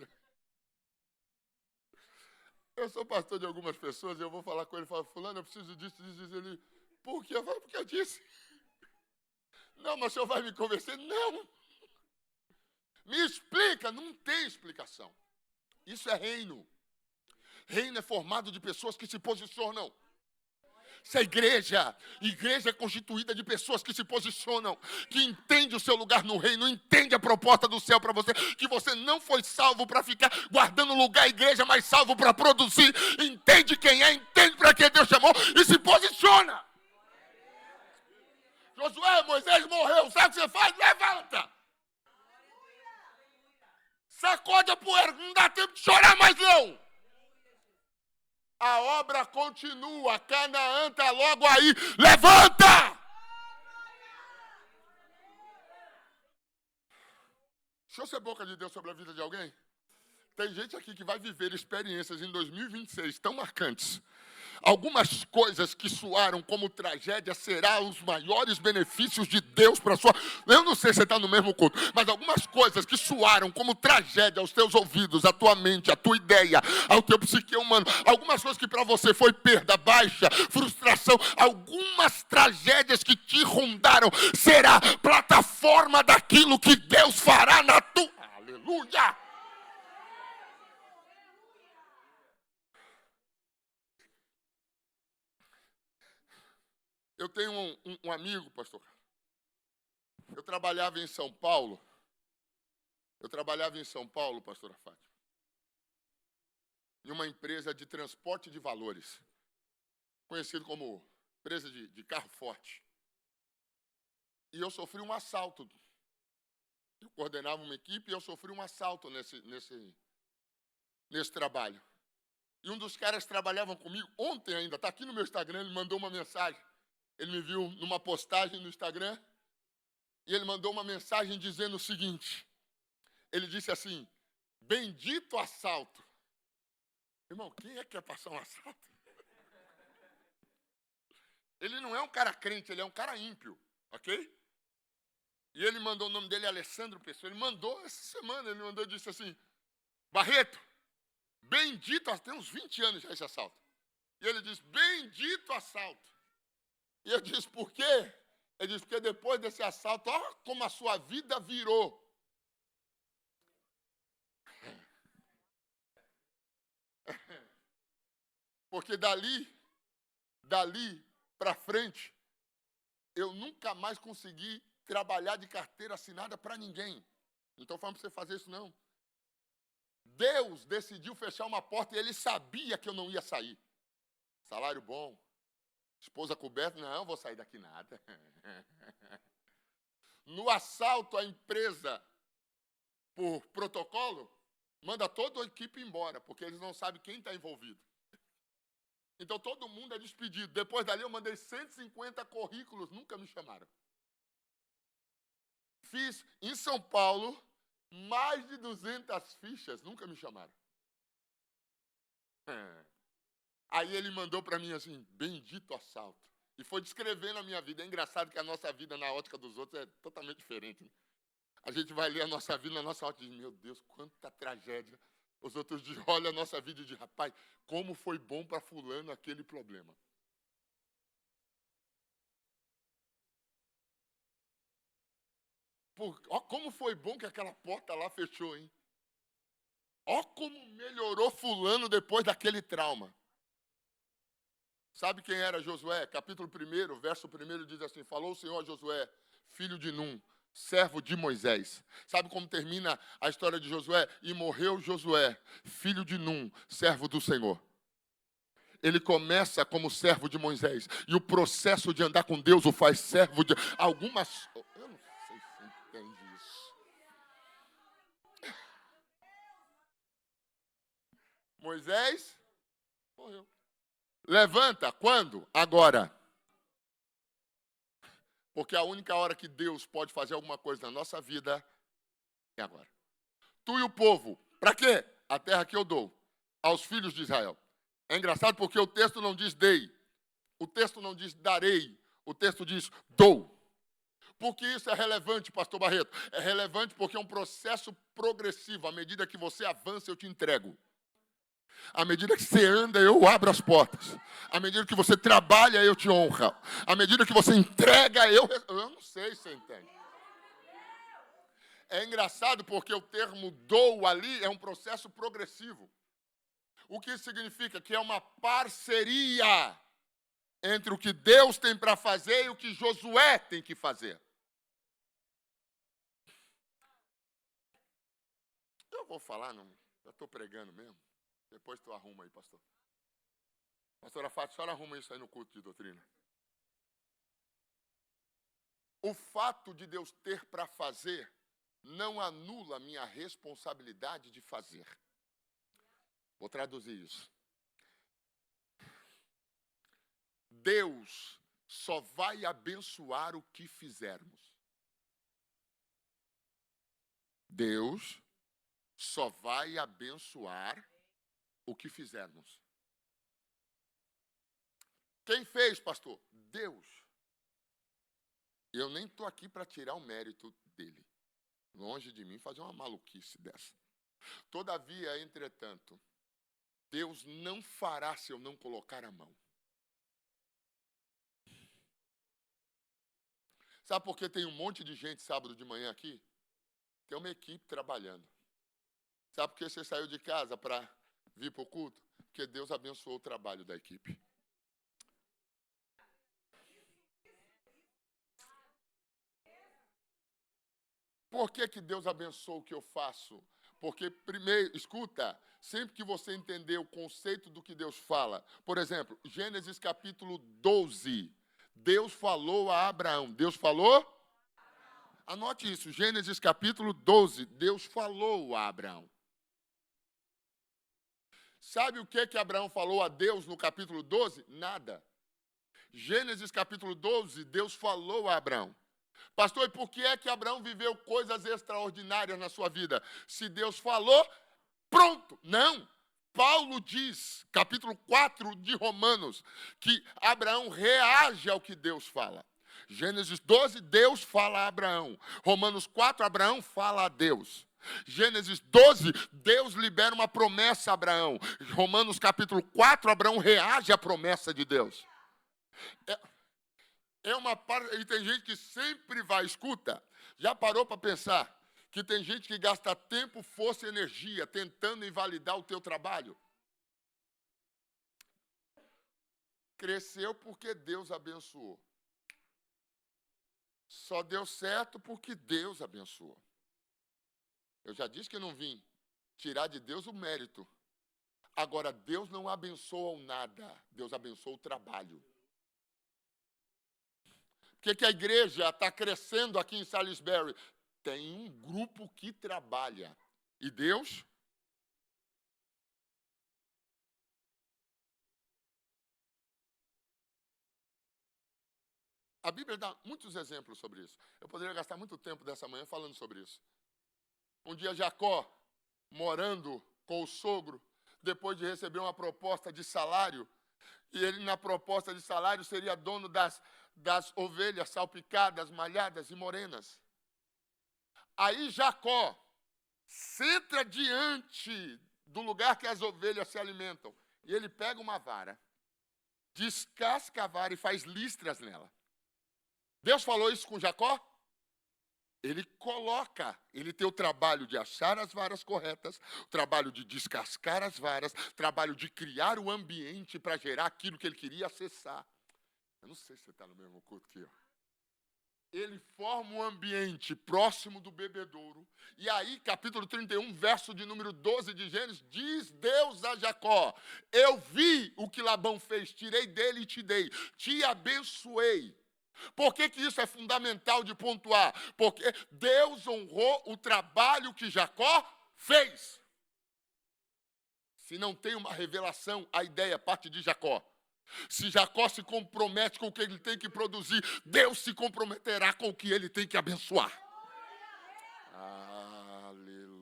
Eu sou pastor de algumas pessoas e eu vou falar com ele e falo, fulano, eu preciso disso, disso. Ele, por quê? Eu falo, porque eu disse. Não, mas o senhor vai me convencer? Não. Me explica. Não tem explicação. Isso é reino. Reino é formado de pessoas que se posicionam. Isso é igreja. Igreja é constituída de pessoas que se posicionam, que entendem o seu lugar no reino, entende a proposta do céu para você, que você não foi salvo para ficar guardando lugar à igreja, mas salvo para produzir. Entende quem é, entende para que Deus chamou e se posiciona. Josué, Moisés morreu, sabe o que você faz? Levanta. Sacode a poeira, não dá tempo de chorar mais não. A obra continua, Canaã está logo aí. Levanta! Deixa eu ser boca de Deus sobre a vida de alguém. Tem gente aqui que vai viver experiências em 2026 tão marcantes. Algumas coisas que soaram como tragédia serão os maiores benefícios de Deus para a sua... Eu não sei se você está no mesmo culto, mas algumas coisas que soaram como tragédia aos teus ouvidos, à tua mente, à tua ideia, ao teu psique humano, algumas coisas que para você foi perda, baixa, frustração, algumas tragédias que te rondaram, será plataforma daquilo que Deus fará na tua... Aleluia! Eu tenho um amigo, pastor. Eu trabalhava em São Paulo. Pastora Fátima. Em uma empresa de transporte de valores. Conhecido como empresa de carro forte. E eu sofri um assalto. Eu coordenava uma equipe e eu sofri um assalto nesse trabalho. E um dos caras que trabalhavam comigo, ontem ainda, está aqui no meu Instagram, ele mandou uma mensagem. Ele me viu numa postagem no Instagram e ele mandou uma mensagem dizendo o seguinte. Ele disse assim, bendito assalto. Irmão, quem é que quer passar um assalto? Ele não é um cara crente, ele é um cara ímpio, ok? E ele mandou, o nome dele é Alessandro Pessoa. Ele mandou essa semana, e disse assim, Barreto, bendito, tem uns 20 anos já esse assalto. E ele disse, bendito assalto. E eu disse, por quê? Ele disse, porque depois desse assalto, olha como a sua vida virou. Porque dali para frente, eu nunca mais consegui trabalhar de carteira assinada para ninguém. Não estou falando para você fazer isso, não. Deus decidiu fechar uma porta e ele sabia que eu não ia sair. Salário bom. Esposa coberta, não, vou sair daqui nada. No assalto, a empresa, por protocolo, manda toda a equipe embora, porque eles não sabem quem está envolvido. Então, todo mundo é despedido. Depois dali, eu mandei 150 currículos, nunca me chamaram. Fiz, em São Paulo, mais de 200 fichas, nunca me chamaram. Aí ele mandou para mim assim, bendito assalto. E foi descrevendo a minha vida. É engraçado que a nossa vida na ótica dos outros é totalmente diferente. Né? A gente vai ler a nossa vida na nossa ótica e diz, meu Deus, quanta tragédia. Os outros olham a nossa vida e dizem, rapaz, como foi bom para fulano aquele problema. Ó, como foi bom que aquela porta lá fechou, hein? Ó como melhorou fulano depois daquele trauma. Sabe quem era Josué? Capítulo 1, verso 1 diz assim, falou o Senhor a Josué, filho de Num, servo de Moisés. Sabe como termina a história de Josué? E morreu Josué, filho de Num, servo do Senhor. Ele começa como servo de Moisés. E o processo de andar com Deus o faz servo de... Algumas... Eu não sei se você entende isso. Moisés morreu. Levanta, quando? Agora. Porque a única hora que Deus pode fazer alguma coisa na nossa vida é agora. Tu e o povo, para quê? A terra que eu dou aos filhos de Israel. É engraçado porque o texto não diz dei, o texto não diz darei, o texto diz dou. Por que isso é relevante, pastor Barreto? É relevante porque é um processo progressivo. À medida que você avança, eu te entrego. À medida que você anda, eu abro as portas. À medida que você trabalha, eu te honro. À medida que você entrega, eu não sei se você entende. É engraçado porque o termo dou ali é um processo progressivo. O que significa? Que é uma parceria entre o que Deus tem para fazer e o que Josué tem que fazer. Eu vou falar, não, já estou pregando mesmo. Depois tu arruma aí, pastor. Pastora Fátima, a senhora arruma isso aí no culto de doutrina. O fato de Deus ter para fazer não anula a minha responsabilidade de fazer. Vou traduzir isso. Deus só vai abençoar o que fizermos. Deus só vai abençoar o que fizermos. Quem fez, pastor? Deus. Eu nem estou aqui para tirar o mérito dele. Longe de mim fazer uma maluquice dessa. Todavia, entretanto, Deus não fará se eu não colocar a mão. Sabe por que tem um monte de gente sábado de manhã aqui? Tem uma equipe trabalhando. Sabe por que você saiu de casa para vir para o culto? Porque Deus abençoou o trabalho da equipe. Por que Deus abençoa o que eu faço? Porque, primeiro, escuta, sempre que você entender o conceito do que Deus fala, por exemplo, Gênesis capítulo 12, Deus falou a Abraão. Deus falou? Anote isso, Gênesis capítulo 12, Deus falou a Abraão. Sabe o que Abraão falou a Deus no capítulo 12? Nada. Gênesis capítulo 12, Deus falou a Abraão. Pastor, e por que é que Abraão viveu coisas extraordinárias na sua vida? Se Deus falou, pronto. Não. Paulo diz, capítulo 4 de Romanos, que Abraão reage ao que Deus fala. Gênesis 12, Deus fala a Abraão. Romanos 4, Abraão fala a Deus. Gênesis 12, Deus libera uma promessa a Abraão. Romanos capítulo 4, Abraão reage à promessa de Deus. É uma parte, e tem gente que sempre vai, escuta, já parou para pensar que tem gente que gasta tempo, força e energia tentando invalidar o teu trabalho? Cresceu porque Deus abençoou. Só deu certo porque Deus abençoou. Eu já disse que eu não vim tirar de Deus o mérito. Agora, Deus não abençoa o nada, Deus abençoa o trabalho. Por que a igreja está crescendo aqui em Salisbury? Tem um grupo que trabalha. E Deus? A Bíblia dá muitos exemplos sobre isso. Eu poderia gastar muito tempo dessa manhã falando sobre isso. Um dia Jacó, morando com o sogro, depois de receber uma proposta de salário, e ele na proposta de salário seria dono das ovelhas salpicadas, malhadas e morenas. Aí Jacó senta diante do lugar que as ovelhas se alimentam. E ele pega uma vara, descasca a vara e faz listras nela. Deus falou isso com Jacó? Ele tem o trabalho de achar as varas corretas, o trabalho de descascar as varas, o trabalho de criar o ambiente para gerar aquilo que ele queria acessar. Eu não sei se você está no mesmo culto que eu. Ele forma um ambiente próximo do bebedouro. E aí, capítulo 31, verso de número 12 de Gênesis, diz Deus a Jacó: eu vi o que Labão fez, tirei dele e te dei, te abençoei. Por que isso é fundamental de pontuar? Porque Deus honrou o trabalho que Jacó fez. Se não tem uma revelação, a ideia parte de Jacó. Se Jacó se compromete com o que ele tem que produzir, Deus se comprometerá com o que ele tem que abençoar. Aleluia.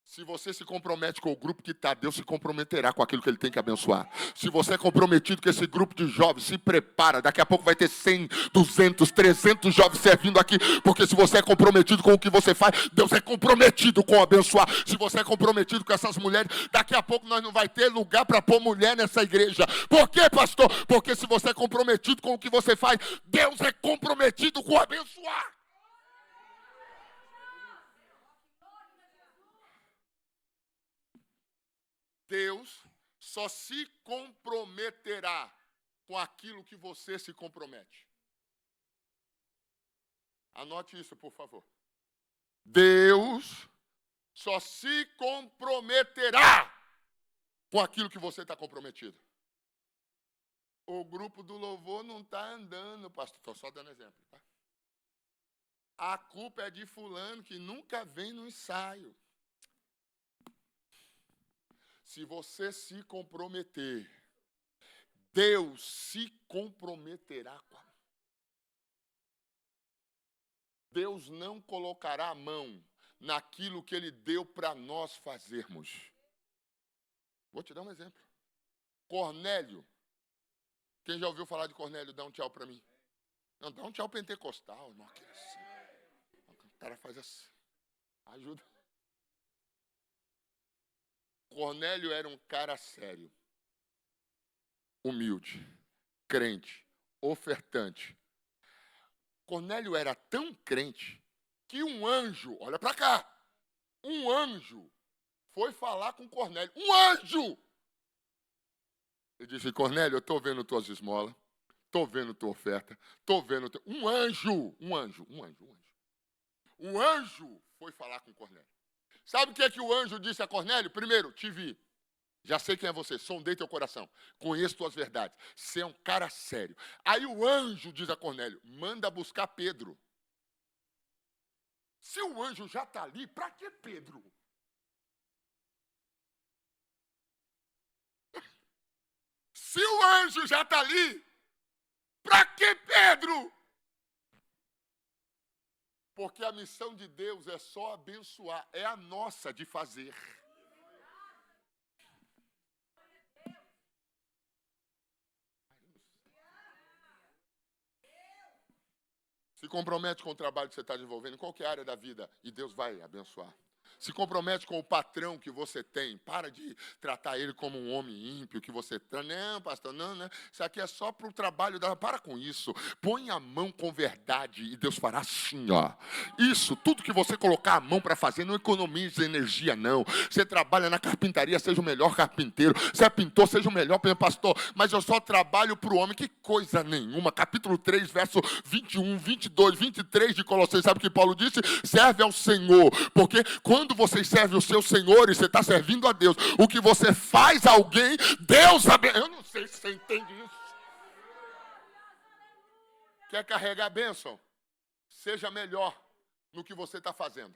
Se você se compromete com o grupo que está, Deus se comprometerá com aquilo que ele tem que abençoar. Se você é comprometido com esse grupo de jovens, se prepara. Daqui a pouco vai ter 100, 200, 300 jovens servindo aqui. Porque se você é comprometido com o que você faz, Deus é comprometido com abençoar. Se você é comprometido com essas mulheres, daqui a pouco nós não vai ter lugar para pôr mulher nessa igreja. Por quê, pastor? Porque se você é comprometido com o que você faz, Deus é comprometido com abençoar. Deus só se comprometerá com aquilo que você se compromete. Anote isso, por favor. Deus só se comprometerá com aquilo que você está comprometido. O grupo do louvor não está andando, pastor. Estou só dando exemplo, tá? A culpa é de fulano que nunca vem no ensaio. Se você se comprometer, Deus se comprometerá com a... Deus não colocará a mão naquilo que Ele deu para nós fazermos. Vou te dar um exemplo. Cornélio. Quem já ouviu falar de Cornélio, dá um tchau para mim. Não, dá um tchau pentecostal, irmão. Assim. O cara faz assim. Ajuda. Cornélio era um cara sério, humilde, crente, ofertante. Cornélio era tão crente que um anjo, olha para cá, um anjo foi falar com Cornélio. Um anjo! Ele disse, Cornélio, eu estou vendo tuas esmolas, estou vendo tua oferta, estou vendo... Um anjo foi falar com Cornélio. Sabe o que é que o anjo disse a Cornélio? Primeiro, te vi. Já sei quem é você, sondei teu coração. Conheço tuas verdades. Você é um cara sério. Aí o anjo diz a Cornélio, manda buscar Pedro. Se o anjo já está ali, para que Pedro? Se o anjo já está ali, para que Pedro? Porque a missão de Deus é só abençoar, é a nossa de fazer. Se compromete com o trabalho que você está desenvolvendo em qualquer área da vida e Deus vai abençoar. Se compromete com o patrão que você tem. Para de tratar ele como um homem ímpio que você... Não, pastor, não. Isso aqui é só para o trabalho dela. Para com isso. Põe a mão com verdade e Deus fará assim, ó. Isso, tudo que você colocar a mão para fazer, não economize energia, não. Você trabalha na carpintaria, seja o melhor carpinteiro. Você é pintor, seja o melhor pastor. Mas eu só trabalho para o homem. Que coisa nenhuma. Capítulo 3, verso 21, 22, 23 de Colossenses. Sabe o que Paulo disse? Serve ao Senhor. Porque quando você serve o seu Senhor e você está servindo a Deus, o que você faz a alguém, Deus abençoa. Eu não sei se você entende isso. Quer carregar a bênção? Seja melhor no que você está fazendo.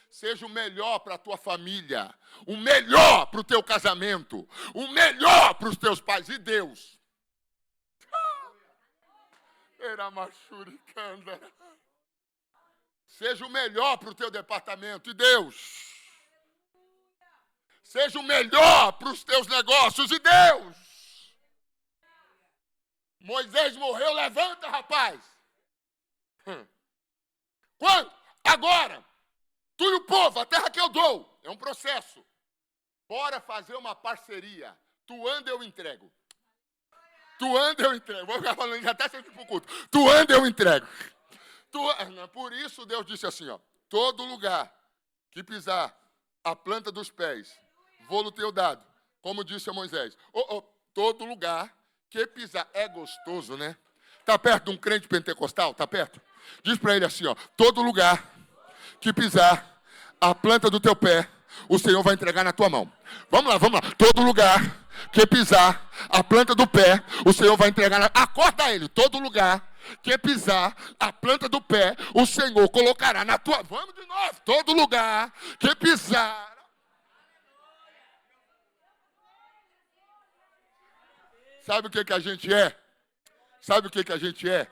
Seja o melhor para a tua família, o melhor para o teu casamento, o melhor para os teus pais. E Deus? Seja o melhor para o teu departamento. E Deus? Seja o melhor para os teus negócios. E Deus? Moisés morreu, levanta, rapaz. Quando? Agora. Tu e o povo, a terra que eu dou. É um processo. Bora fazer uma parceria. Tu anda, eu entrego. Tu anda, eu entrego. Vou ficar falando até sempre pro culto. Tu anda, eu entrego. Por isso Deus disse assim, ó. Todo lugar que pisar a planta dos pés, vou-lo ter dado. Como disse a Moisés. Todo lugar que pisar. É gostoso, né? Tá perto de um crente pentecostal? Tá perto? Diz para ele assim, ó. Todo lugar que pisar a planta do teu pé, o Senhor vai entregar na tua mão. Vamos lá. Todo lugar que pisar a planta do pé, o Senhor vai entregar na... Acorda ele. Todo lugar que pisar a planta do pé, o Senhor colocará na tua... Vamos de novo. Todo lugar que pisar... Sabe o que que a gente é? Sabe o que que a gente é?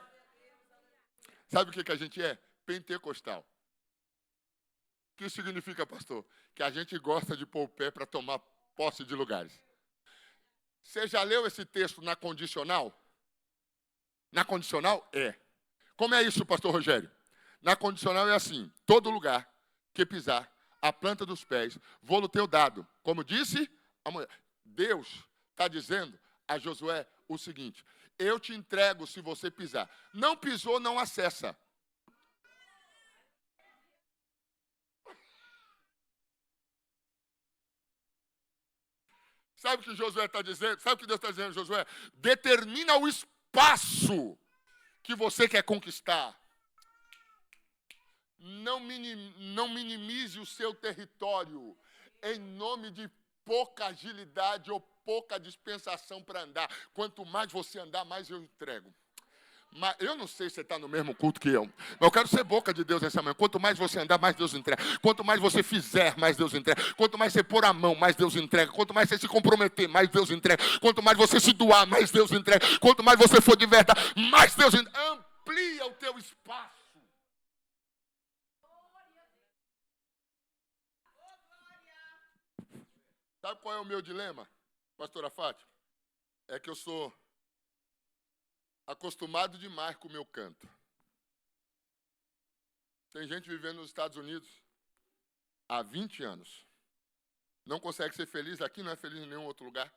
Sabe o que que a gente é? Pentecostal. O que isso significa, pastor? Que a gente gosta de pôr o pé para tomar posse de lugares. Você já leu esse texto na condicional? Na condicional? É. Como é isso, pastor Rogério? Na condicional é assim: todo lugar que pisar, a planta dos pés, vou-lhe ter dado. Como disse a mulher. Deus está dizendo a Josué o seguinte: eu te entrego se você pisar. Não pisou, não acessa. Sabe o que Josué está dizendo? Sabe o que Deus está dizendo, Josué? Determina o espaço que você quer conquistar. Não minimize o seu território em nome de pouca agilidade ou pouca dispensação para andar. Quanto mais você andar, mais eu entrego. Mas eu não sei se você está no mesmo culto que eu. Mas eu quero ser boca de Deus essa manhã. Quanto mais você andar, mais Deus entrega. Quanto mais você fizer, mais Deus entrega. Quanto mais você pôr a mão, mais Deus entrega. Quanto mais você se comprometer, mais Deus entrega. Quanto mais você se doar, mais Deus entrega. Quanto mais você for de verdade, mais Deus entrega. Amplia o teu espaço. Sabe qual é o meu dilema, pastora Fátima? É que eu sou acostumado demais com o meu canto. Tem gente vivendo nos Estados Unidos há 20 anos. Não consegue ser feliz aqui, não é feliz em nenhum outro lugar,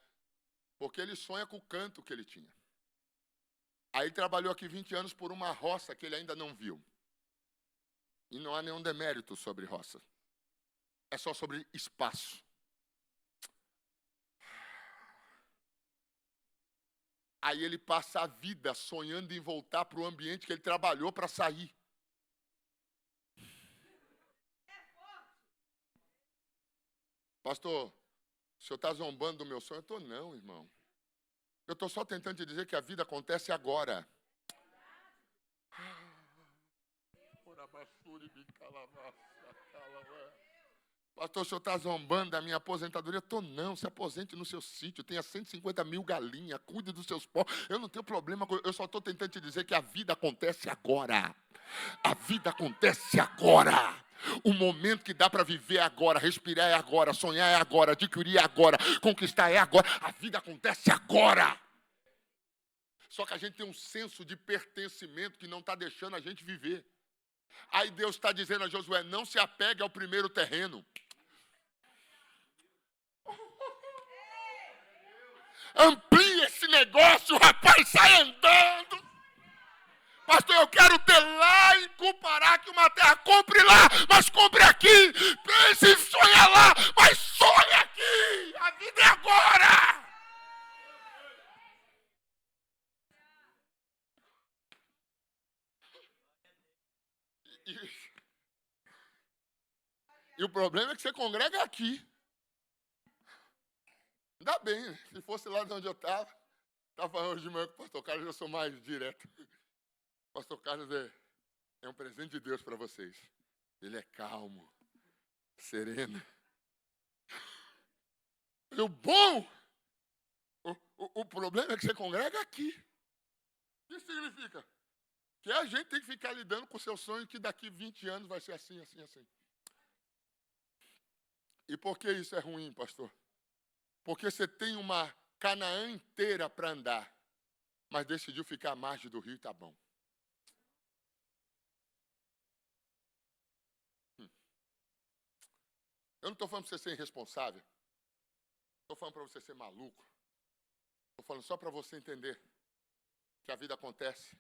porque ele sonha com o canto que ele tinha. Aí trabalhou aqui 20 anos por uma roça que ele ainda não viu. E não há nenhum demérito sobre roça. É só sobre espaço. Aí ele passa a vida sonhando em voltar para o ambiente que ele trabalhou para sair. Pastor, o senhor está zombando do meu sonho? Eu estou não, irmão. Eu estou só tentando te dizer que a vida acontece agora. Pastor, o senhor está zombando da minha aposentadoria? Eu estou não, se aposente no seu sítio, tenha 150 mil galinhas, cuide dos seus povos. Eu não tenho problema, eu só estou tentando te dizer que a vida acontece agora. A vida acontece agora. O momento que dá para viver é agora, respirar é agora, sonhar é agora, adquirir é agora, conquistar é agora. A vida acontece agora. Só que a gente tem um senso de pertencimento que não está deixando a gente viver. Aí Deus está dizendo a Josué: não se apegue ao primeiro terreno. Amplie esse negócio, rapaz, sai andando. Pastor, eu quero ter lá em Cupará que uma terra. Compre lá, mas compre aqui. Pense em sonhar lá, mas sonhe aqui. A vida é agora. E o problema é que você congrega aqui. Ainda bem, se fosse lá de onde eu estava falando hoje de manhã com o pastor Carlos, eu sou mais direto. O pastor Carlos é um presente de Deus para vocês. Ele é calmo, sereno. E o bom, o problema é que você congrega aqui. O que isso significa? Que a gente tem que ficar lidando com o seu sonho que daqui 20 anos vai ser assim, assim, assim. E por que isso é ruim, pastor? Porque você tem uma Canaã inteira para andar, mas decidiu ficar à margem do rio e está bom. Eu não estou falando para você ser irresponsável. Estou falando para você ser maluco. Estou falando só para você entender que a vida acontece.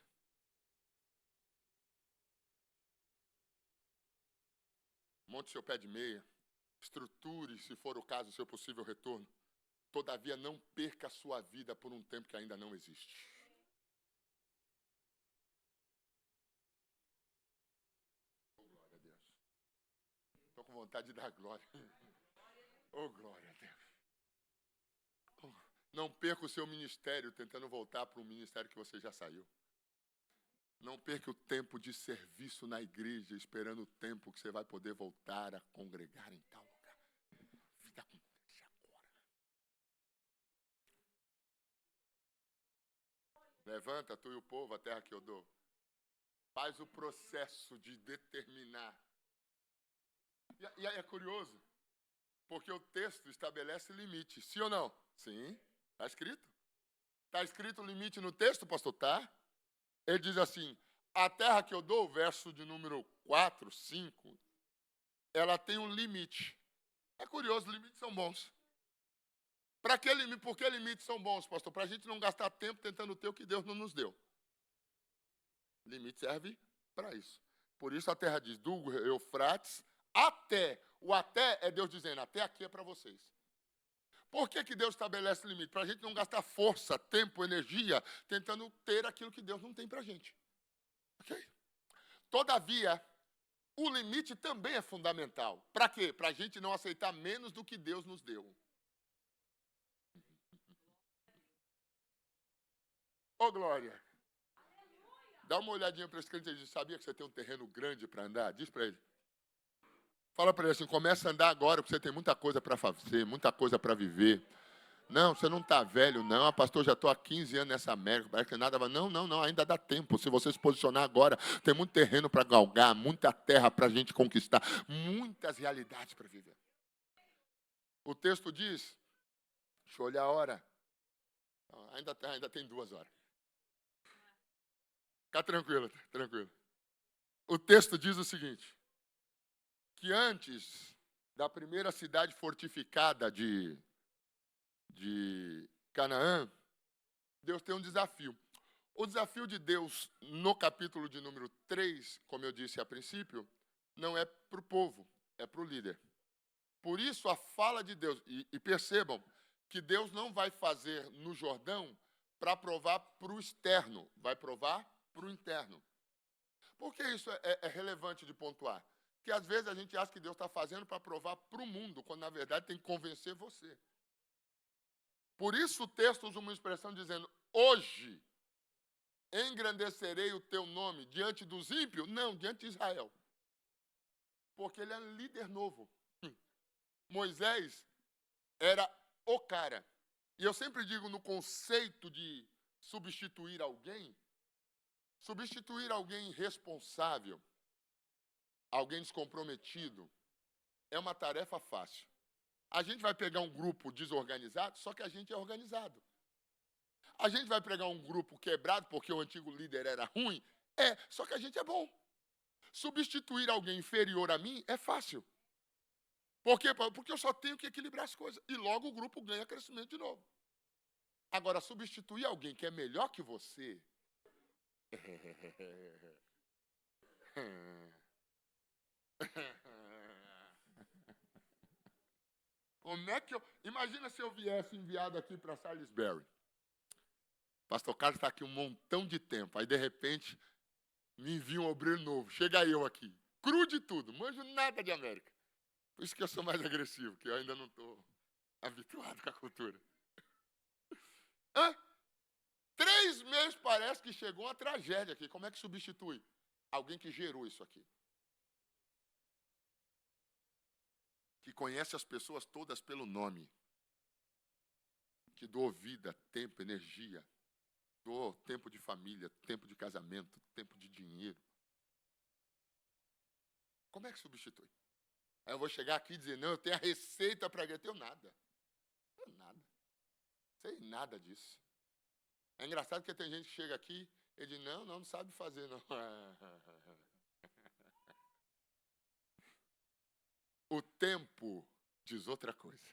Monte seu pé de meia. Estruture, se for o caso, seu possível retorno. Todavia, não perca a sua vida por um tempo que ainda não existe. Oh, glória a Deus. Estou com vontade de dar glória. Oh, glória a Deus. Oh, não perca o seu ministério tentando voltar para um ministério que você já saiu. Não perca o tempo de serviço na igreja, esperando o tempo que você vai poder voltar a congregar em tal lugar. A vida acontece agora. Levanta tu e o povo, a terra que eu dou. Faz o processo de determinar. E aí é curioso, porque o texto estabelece limite. Sim ou não? Sim. Está escrito. Está escrito o limite no texto, pastor? Tá. Ele diz assim, a terra que eu dou, verso de número 4, 5, ela tem um limite. É curioso, limites são bons. Por que limites são bons, pastor? Para a gente não gastar tempo tentando ter o que Deus não nos deu. Limite serve para isso. Por isso a terra diz, do Eufrates até. O até é Deus dizendo, até aqui é para vocês. Por que Deus estabelece limite? Para a gente não gastar força, tempo, energia, tentando ter aquilo que Deus não tem para a gente. Ok? Todavia, o limite também é fundamental. Para quê? Para a gente não aceitar menos do que Deus nos deu. Ô, Glória. Dá uma olhadinha para esse crente e diz, sabia que você tem um terreno grande para andar? Diz para ele. Fala para ele assim, começa a andar agora, porque você tem muita coisa para fazer, muita coisa para viver. Não, você não está velho, não. Pastor, já estou há 15 anos nessa América, parece que nada vai. Não, ainda dá tempo. Se você se posicionar agora, tem muito terreno para galgar, muita terra para a gente conquistar, muitas realidades para viver. O texto diz, deixa eu olhar a hora. Ainda tem 2 horas. Fica tranquilo, tranquilo. O texto diz o seguinte, que antes da primeira cidade fortificada de Canaã, Deus tem um desafio. O desafio de Deus no capítulo de número 3, como eu disse a princípio, não é para o povo, é para o líder. Por isso a fala de Deus, e percebam que Deus não vai fazer no Jordão para provar para o externo, vai provar para o interno. Por que isso é relevante de pontuar? Porque às vezes a gente acha que Deus está fazendo para provar para o mundo, quando na verdade tem que convencer você. Por isso o texto usa uma expressão dizendo, hoje engrandecerei o teu nome diante dos ímpios? Não, diante de Israel. Porque ele é um líder novo. Moisés era o cara. E eu sempre digo no conceito de substituir alguém responsável, alguém descomprometido, é uma tarefa fácil. A gente vai pegar um grupo desorganizado, só que a gente é organizado. A gente vai pegar um grupo quebrado, porque o antigo líder era ruim, só que a gente é bom. Substituir alguém inferior a mim é fácil. Por quê? Porque eu só tenho que equilibrar as coisas. E logo o grupo ganha crescimento de novo. Agora, substituir alguém que é melhor que você... Como é que eu... Imagina se eu viesse enviado aqui para Salisbury. Pastor Carlos está aqui um montão de tempo. Aí, de repente, me envia um obreiro novo. Chega eu aqui. Cru de tudo. Manjo nada de América. Por isso que eu sou mais agressivo, que eu ainda não estou habituado com a cultura. 3 meses parece que chegou uma tragédia aqui. Como é que substitui? Alguém que gerou isso aqui. Que conhece as pessoas todas pelo nome. Que doou vida, tempo, energia. Doou tempo de família, tempo de casamento, tempo de dinheiro. Como é que substitui? Aí eu vou chegar aqui e dizer, não, eu tenho a receita para ganhar. Eu tenho nada. Não tenho nada. Sei nada disso. É engraçado porque tem gente que chega aqui e diz, não sabe fazer, não. O tempo diz outra coisa.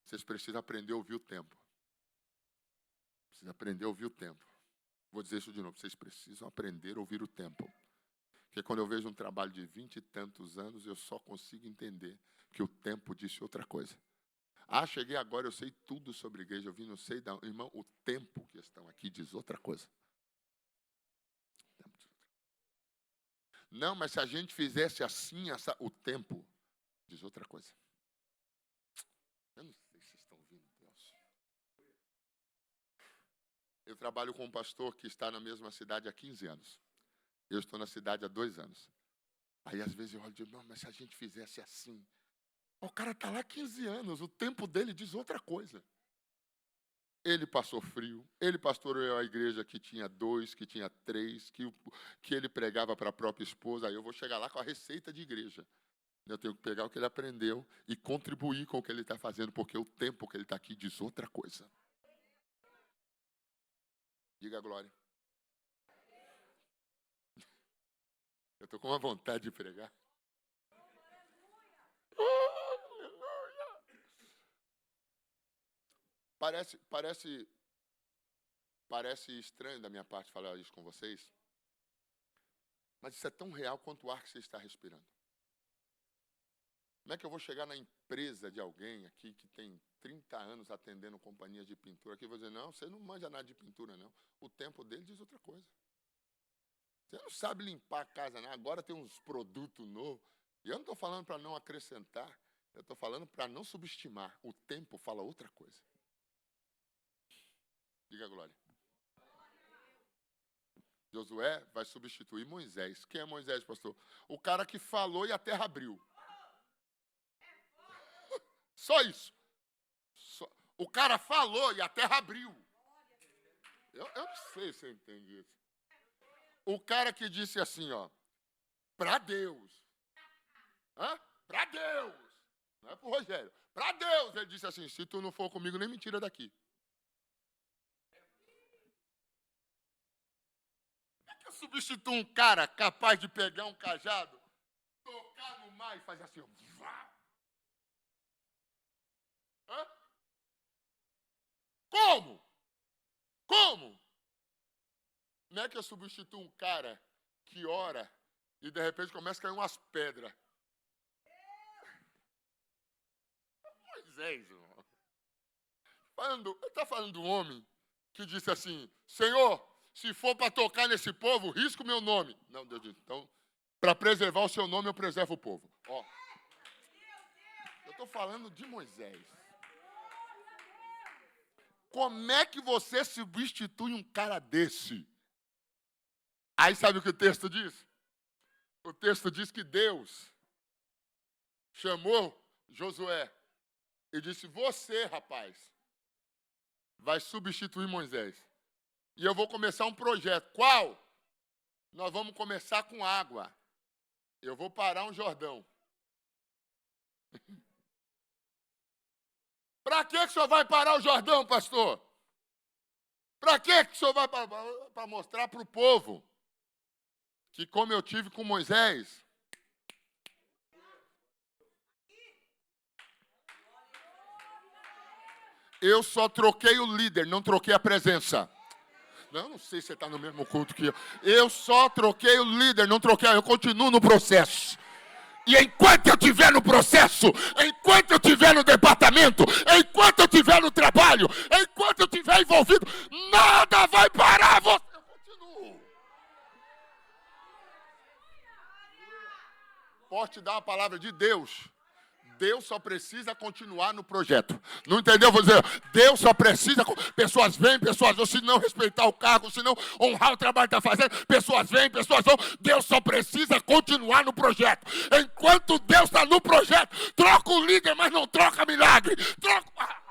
Vocês precisam aprender a ouvir o tempo. Precisam aprender a ouvir o tempo. Vou dizer isso de novo. Vocês precisam aprender a ouvir o tempo. Porque quando eu vejo um trabalho de 20 e tantos anos, eu só consigo entender que o tempo disse outra coisa. Cheguei agora, eu sei tudo sobre igreja. Eu vim, não sei, irmão, o tempo que estão aqui diz outra coisa. Não, mas se a gente fizesse assim, o tempo diz outra coisa. Eu não sei se vocês estão ouvindo, Deus. Eu trabalho com um pastor que está na mesma cidade há 15 anos. Eu estou na cidade há 2 anos. Aí às vezes eu olho e digo, não, mas se a gente fizesse assim. O cara está lá há 15 anos, o tempo dele diz outra coisa. ele passou frio, ele pastoreou a igreja que tinha 2, que tinha 3, que ele pregava para a própria esposa. Aí eu vou chegar lá com a receita de igreja. Eu tenho que pegar o que ele aprendeu e contribuir com o que ele está fazendo, porque o tempo que ele está aqui diz outra coisa. Diga a glória. Eu estou com uma vontade de pregar. Aleluia! Parece estranho da minha parte falar isso com vocês, mas isso é tão real quanto o ar que você está respirando. Como é que eu vou chegar na empresa de alguém aqui que tem 30 anos atendendo companhias de pintura aqui e vou dizer, não, você não manja nada de pintura, não. O tempo dele diz outra coisa. Você não sabe limpar a casa, não. Agora tem uns produtos novos. E eu não estou falando para não acrescentar, eu estou falando para não subestimar. O tempo fala outra coisa. Diga a glória. Josué vai substituir Moisés. Quem é Moisés, pastor? O cara que falou e a terra abriu. Só isso. O cara falou e a terra abriu. Eu não sei se você entende isso. O cara que disse assim, ó, para Deus. Para Deus. Não é para o Rogério. Para Deus. Ele disse assim, se tu não for comigo, nem me tira daqui. Como é que eu substituo um cara capaz de pegar um cajado, tocar no mar e fazer assim, ó. Como? Como é que eu substituo um cara que ora e de repente começa a cair umas pedras? Moisés, irmão. Ele está falando do homem que disse assim, Senhor, se for para tocar nesse povo, risca o meu nome. Não, Deus disse, então, para preservar o seu nome, eu preservo o povo. Ó, eu estou falando de Moisés. Como é que você substitui um cara desse? Aí sabe o que o texto diz? O texto diz que Deus chamou Josué e disse, você, rapaz, vai substituir Moisés. E eu vou começar um projeto. Qual? Nós vamos começar com água. Eu vou parar um Jordão. Para que o senhor vai parar o Jordão, pastor? Para que o senhor vai parar? Para mostrar para o povo que, como eu tive com Moisés, eu só troquei o líder, não troquei a presença. Não sei se você está no mesmo culto que eu. Eu só troquei o líder, não troquei, eu continuo no processo. E enquanto eu estiver no processo, enquanto eu estiver no departamento, enquanto eu estiver no trabalho, enquanto eu estiver envolvido, nada vai parar você. Eu continuo. Posso te dar uma palavra de Deus. Deus só precisa continuar no projeto. Não entendeu? Vou dizer, Deus só precisa... Pessoas vêm, pessoas vão. Se não respeitar o cargo, se não honrar o trabalho que está fazendo, pessoas vêm, pessoas vão. Deus só precisa continuar no projeto. Enquanto Deus está no projeto, troca o líder, mas não troca milagre. Troca...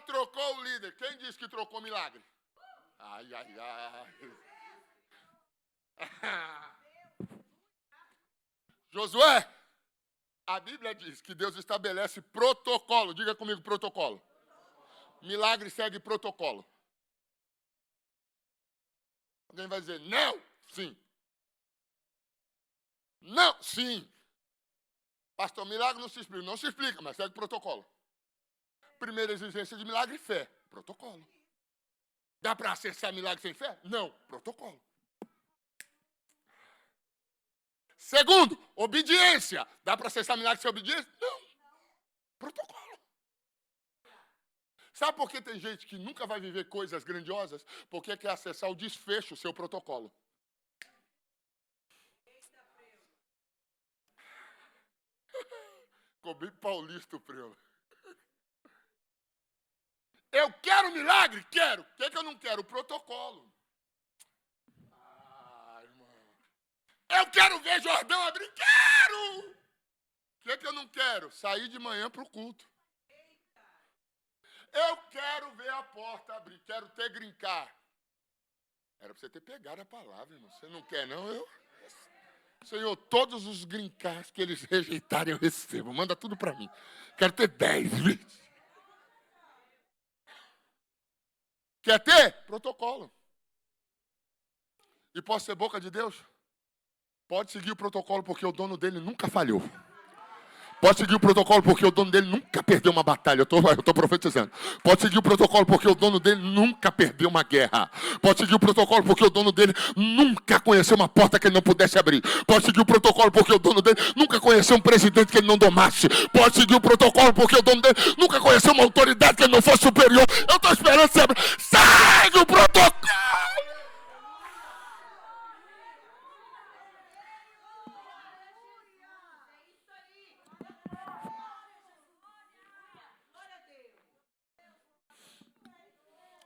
trocou o líder. Quem disse que trocou milagre? Ai. Josué, a Bíblia diz que Deus estabelece protocolo. Diga comigo, protocolo. Milagre segue protocolo. Alguém vai dizer não? Sim. Não? Sim. Pastor, milagre não se explica. Não se explica, mas segue protocolo. Primeira exigência de milagre, fé. Protocolo. Dá para acessar milagre sem fé? Não. Protocolo. Segundo, obediência. Dá para acessar milagre sem obediência? Não. Protocolo. Sabe por que tem gente que nunca vai viver coisas grandiosas? Porque quer acessar o desfecho, o seu protocolo. Ficou bem paulista o primo. Eu quero milagre? Quero. O que é que eu não quero? O protocolo. Irmão. Eu quero ver Jordão abrir? Quero! que eu não quero? Sair de manhã para o culto. Eu quero ver a porta abrir, quero ter green card. Era para você ter pegado a palavra, irmão. Você não quer, não? Senhor, todos os green cards que eles rejeitarem eu recebo. Manda tudo para mim. Quero ter 10, 20. Quer ter? Protocolo. E posso ser boca de Deus? Pode seguir o protocolo, porque o dono dele nunca falhou. Pode seguir o protocolo, porque o dono dele nunca perdeu uma batalha. Eu estou profetizando. Pode seguir o protocolo, porque o dono dele nunca perdeu uma guerra. Pode seguir o protocolo, porque o dono dele nunca conheceu uma porta que ele não pudesse abrir. Pode seguir o protocolo, porque o dono dele nunca conheceu um presidente que ele não domasse. Pode seguir o protocolo, porque o dono dele nunca conheceu uma autoridade que ele não fosse superior. Eu estou esperando sempre. Segue o protocolo!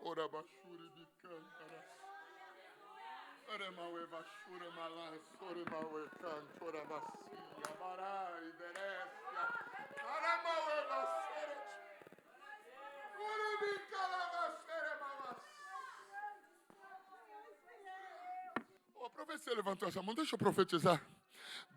Ora bashuri bicantara. Ora maue bashura malas, ora maue cantora bacia, barai derecia. Ora maue basere. Ora bicala basere malas. Ô, professor, levantou essa mão, deixa eu profetizar.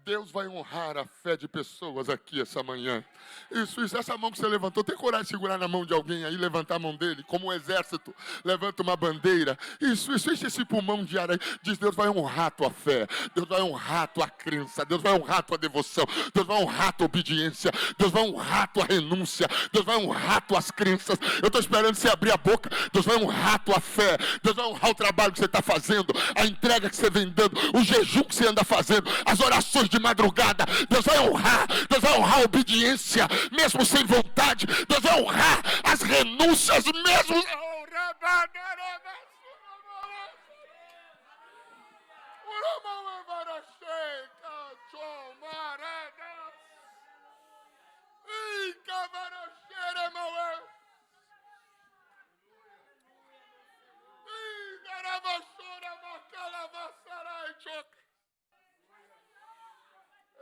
Deus vai honrar a fé de pessoas aqui essa manhã. Isso, essa mão que você levantou, tem coragem de segurar na mão de alguém aí, levantar a mão dele, como um exército, levanta uma bandeira. Isso, enche esse pulmão de ar aí. Diz, Deus vai honrar a tua fé, Deus vai honrar a tua crença, Deus vai honrar a tua devoção, Deus vai honrar a tua obediência, Deus vai honrar a tua renúncia, Deus vai honrar as tuas crenças. Eu estou esperando você abrir a boca. Deus vai honrar a tua fé, Deus vai honrar o trabalho que você está fazendo, a entrega que você vem dando, o jejum que você anda fazendo, as orações de madrugada. Deus vai honrar a obediência, mesmo sem vontade. Deus vai honrar as renúncias, mesmo.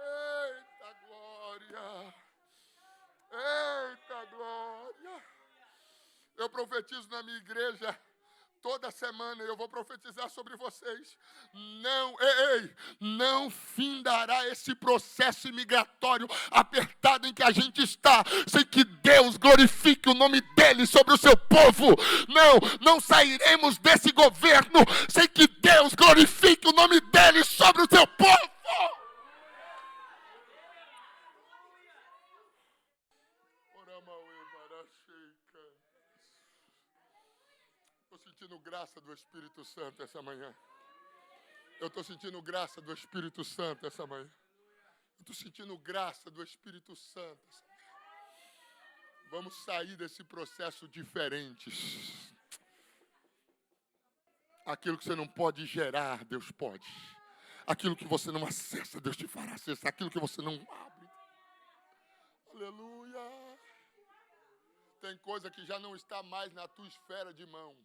Eita glória! Eita glória! Eu profetizo na minha igreja toda semana, eu vou profetizar sobre vocês. Não findará esse processo imigratório apertado em que a gente está, sem que Deus glorifique o nome dele sobre o seu povo. Não sairemos desse governo sem que Deus glorifique o nome dele sobre o seu povo. Estou sentindo graça do Espírito Santo essa manhã. Eu estou sentindo graça do Espírito Santo essa manhã. Eu estou sentindo graça do Espírito Santo essa manhã. Vamos sair desse processo diferentes. Aquilo que você não pode gerar, Deus pode. Aquilo que você não acessa, Deus te fará acessar. Aquilo que você não abre. Aleluia. Tem coisa que já não está mais na tua esfera de mão.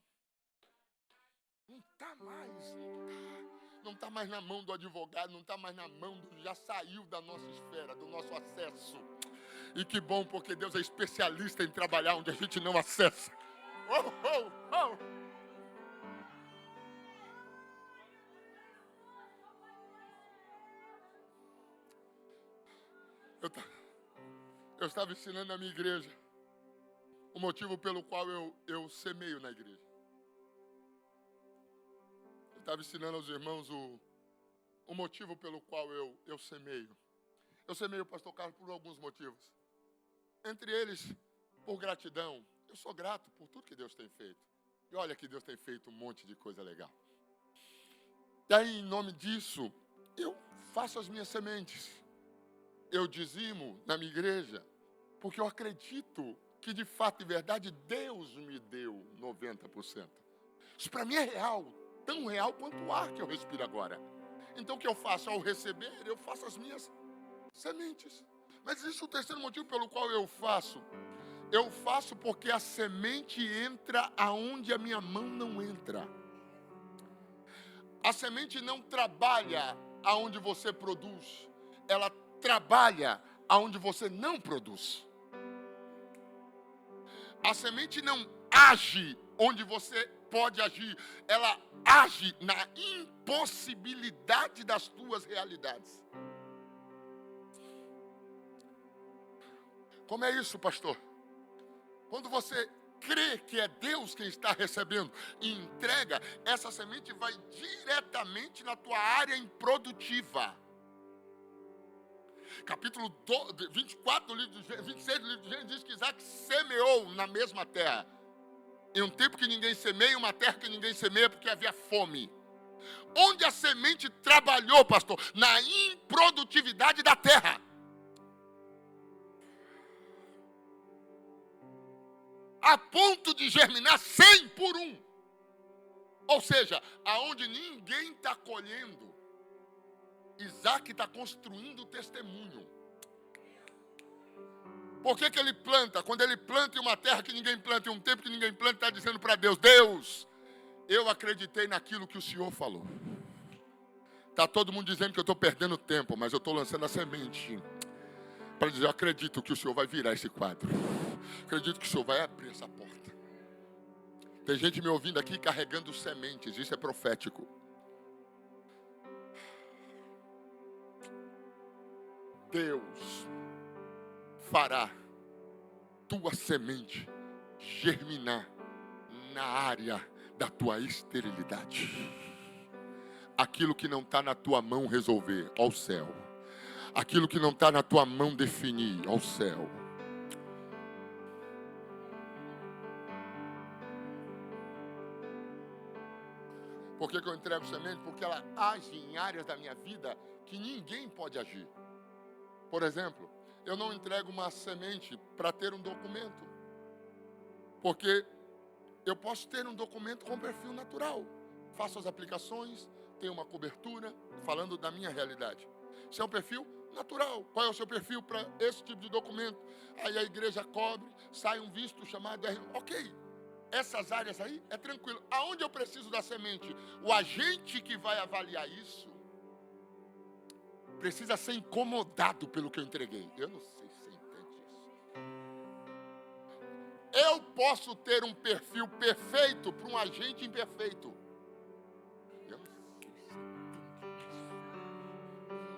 Não está mais. Não está mais na mão do advogado, não está mais na mão do... Já saiu da nossa esfera, do nosso acesso. E que bom, porque Deus é especialista em trabalhar onde a gente não acessa. Eu estava ensinando na minha igreja o motivo pelo qual eu semeio na igreja. Eu estava ensinando aos irmãos o motivo pelo qual eu semeio. Eu semeio o pastor Carlos por alguns motivos. Entre eles, por gratidão. Eu sou grato por tudo que Deus tem feito. E olha que Deus tem feito um monte de coisa legal. Daí, em nome disso, eu faço as minhas sementes. Eu dizimo na minha igreja, porque eu acredito que de fato e verdade Deus me deu 90%. Isso para mim é real, tão real quanto o ar que eu respiro agora. Então o que eu faço ao receber, eu faço as minhas sementes. Mas existe o terceiro motivo pelo qual eu faço. Eu faço porque a semente entra aonde a minha mão não entra. A semente não trabalha aonde você produz. Ela trabalha aonde você não produz. A semente não age onde você pode agir. Ela age na impossibilidade das tuas realidades. Como é isso, pastor? Quando você crê que é Deus quem está recebendo e entrega, essa semente vai diretamente na tua área improdutiva. Capítulo 24 do livro de 26 do livro de Gênesis diz que Isaac semeou na mesma terra. Em um tempo que ninguém semeia, uma terra que ninguém semeia porque havia fome. Onde a semente trabalhou, pastor? Na improdutividade da terra. A ponto de germinar 100 por 1. Ou seja, aonde ninguém está colhendo, Isaac está construindo o testemunho. Por que ele planta? Quando ele planta em uma terra que ninguém planta, em um tempo que ninguém planta, está dizendo para Deus: Deus, eu acreditei naquilo que o Senhor falou. Está todo mundo dizendo que eu estou perdendo tempo, mas eu estou lançando a semente para dizer: eu acredito que o Senhor vai virar esse quadro. Acredito que o Senhor vai abrir essa porta. Tem gente me ouvindo aqui carregando sementes, isso é profético. Deus fará tua semente germinar na área da tua esterilidade. Aquilo que não está na tua mão resolver, ao céu. Aquilo que não está na tua mão definir, ao céu. Por que eu entrego semente? Porque ela age em áreas da minha vida que ninguém pode agir. Por exemplo, eu não entrego uma semente para ter um documento. Porque eu posso ter um documento com perfil natural. Faço as aplicações, tenho uma cobertura, falando da minha realidade. Isso é um perfil natural. Qual é o seu perfil para esse tipo de documento? Aí a igreja cobre, sai um visto chamado R. Ok, essas áreas aí é tranquilo. Aonde eu preciso da semente? O agente que vai avaliar isso precisa ser incomodado pelo que eu entreguei. Eu não sei se você entende isso. Eu posso ter um perfil perfeito para um agente imperfeito. Eu não sei se você entende isso.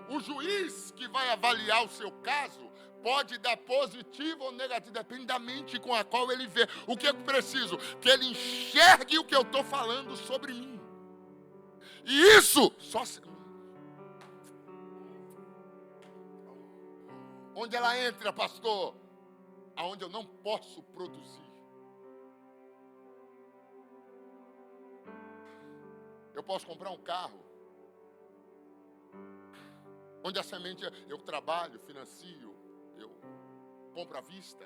O juiz que vai avaliar o seu caso pode dar positivo ou negativo, depende da mente com a qual ele vê. O que eu preciso? Que ele enxergue o que eu estou falando sobre mim. E isso só se... Onde ela entra, pastor? Aonde eu não posso produzir. Eu posso comprar um carro. Onde a semente é, eu trabalho, financio, eu compro à vista.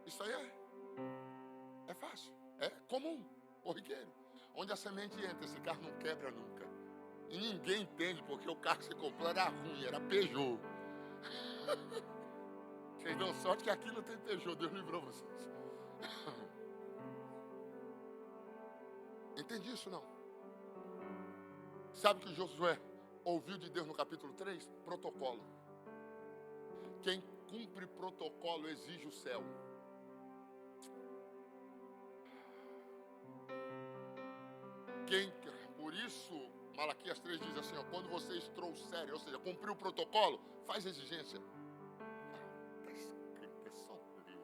Isso aí é fácil, é comum, corriqueiro. Onde a semente entra, esse carro não quebra nunca. E ninguém entende porque o carro que você comprou era ruim, era Peugeot. Vocês dão sorte que aqui não tem Peugeot, Deus livrou vocês. Entende isso não? Sabe o que Josué ouviu de Deus no capítulo 3? Protocolo. Quem cumpre protocolo exige o céu. Por isso, Malaquias 3 diz assim, ó, quando vocês trouxerem, ou seja, cumpriu o protocolo, faz exigência. Está escrito, é só Deus.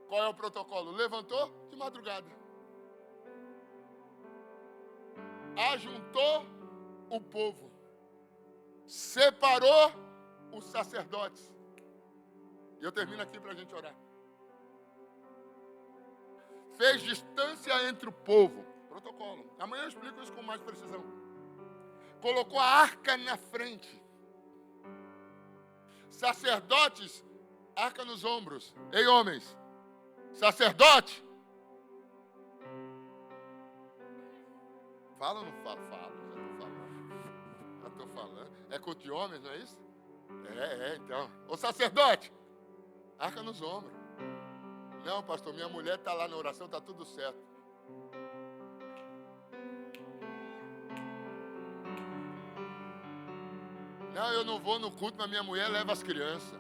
Qual é o protocolo? Levantou de madrugada. Ajuntou o povo. Separou os sacerdotes. E eu termino aqui para a gente orar. Fez distância entre o povo. Protocolo. Amanhã eu explico isso com mais precisão. Colocou a arca na frente. Sacerdotes, arca nos ombros. Ei, homens. Sacerdote. Fala ou não fala? Fala, já estou falando. É culto de homens, não é isso? Então. Ô sacerdote, arca nos ombros. Não, pastor, minha mulher está lá na oração, está tudo certo. Não, eu não vou no culto, mas minha mulher leva as crianças.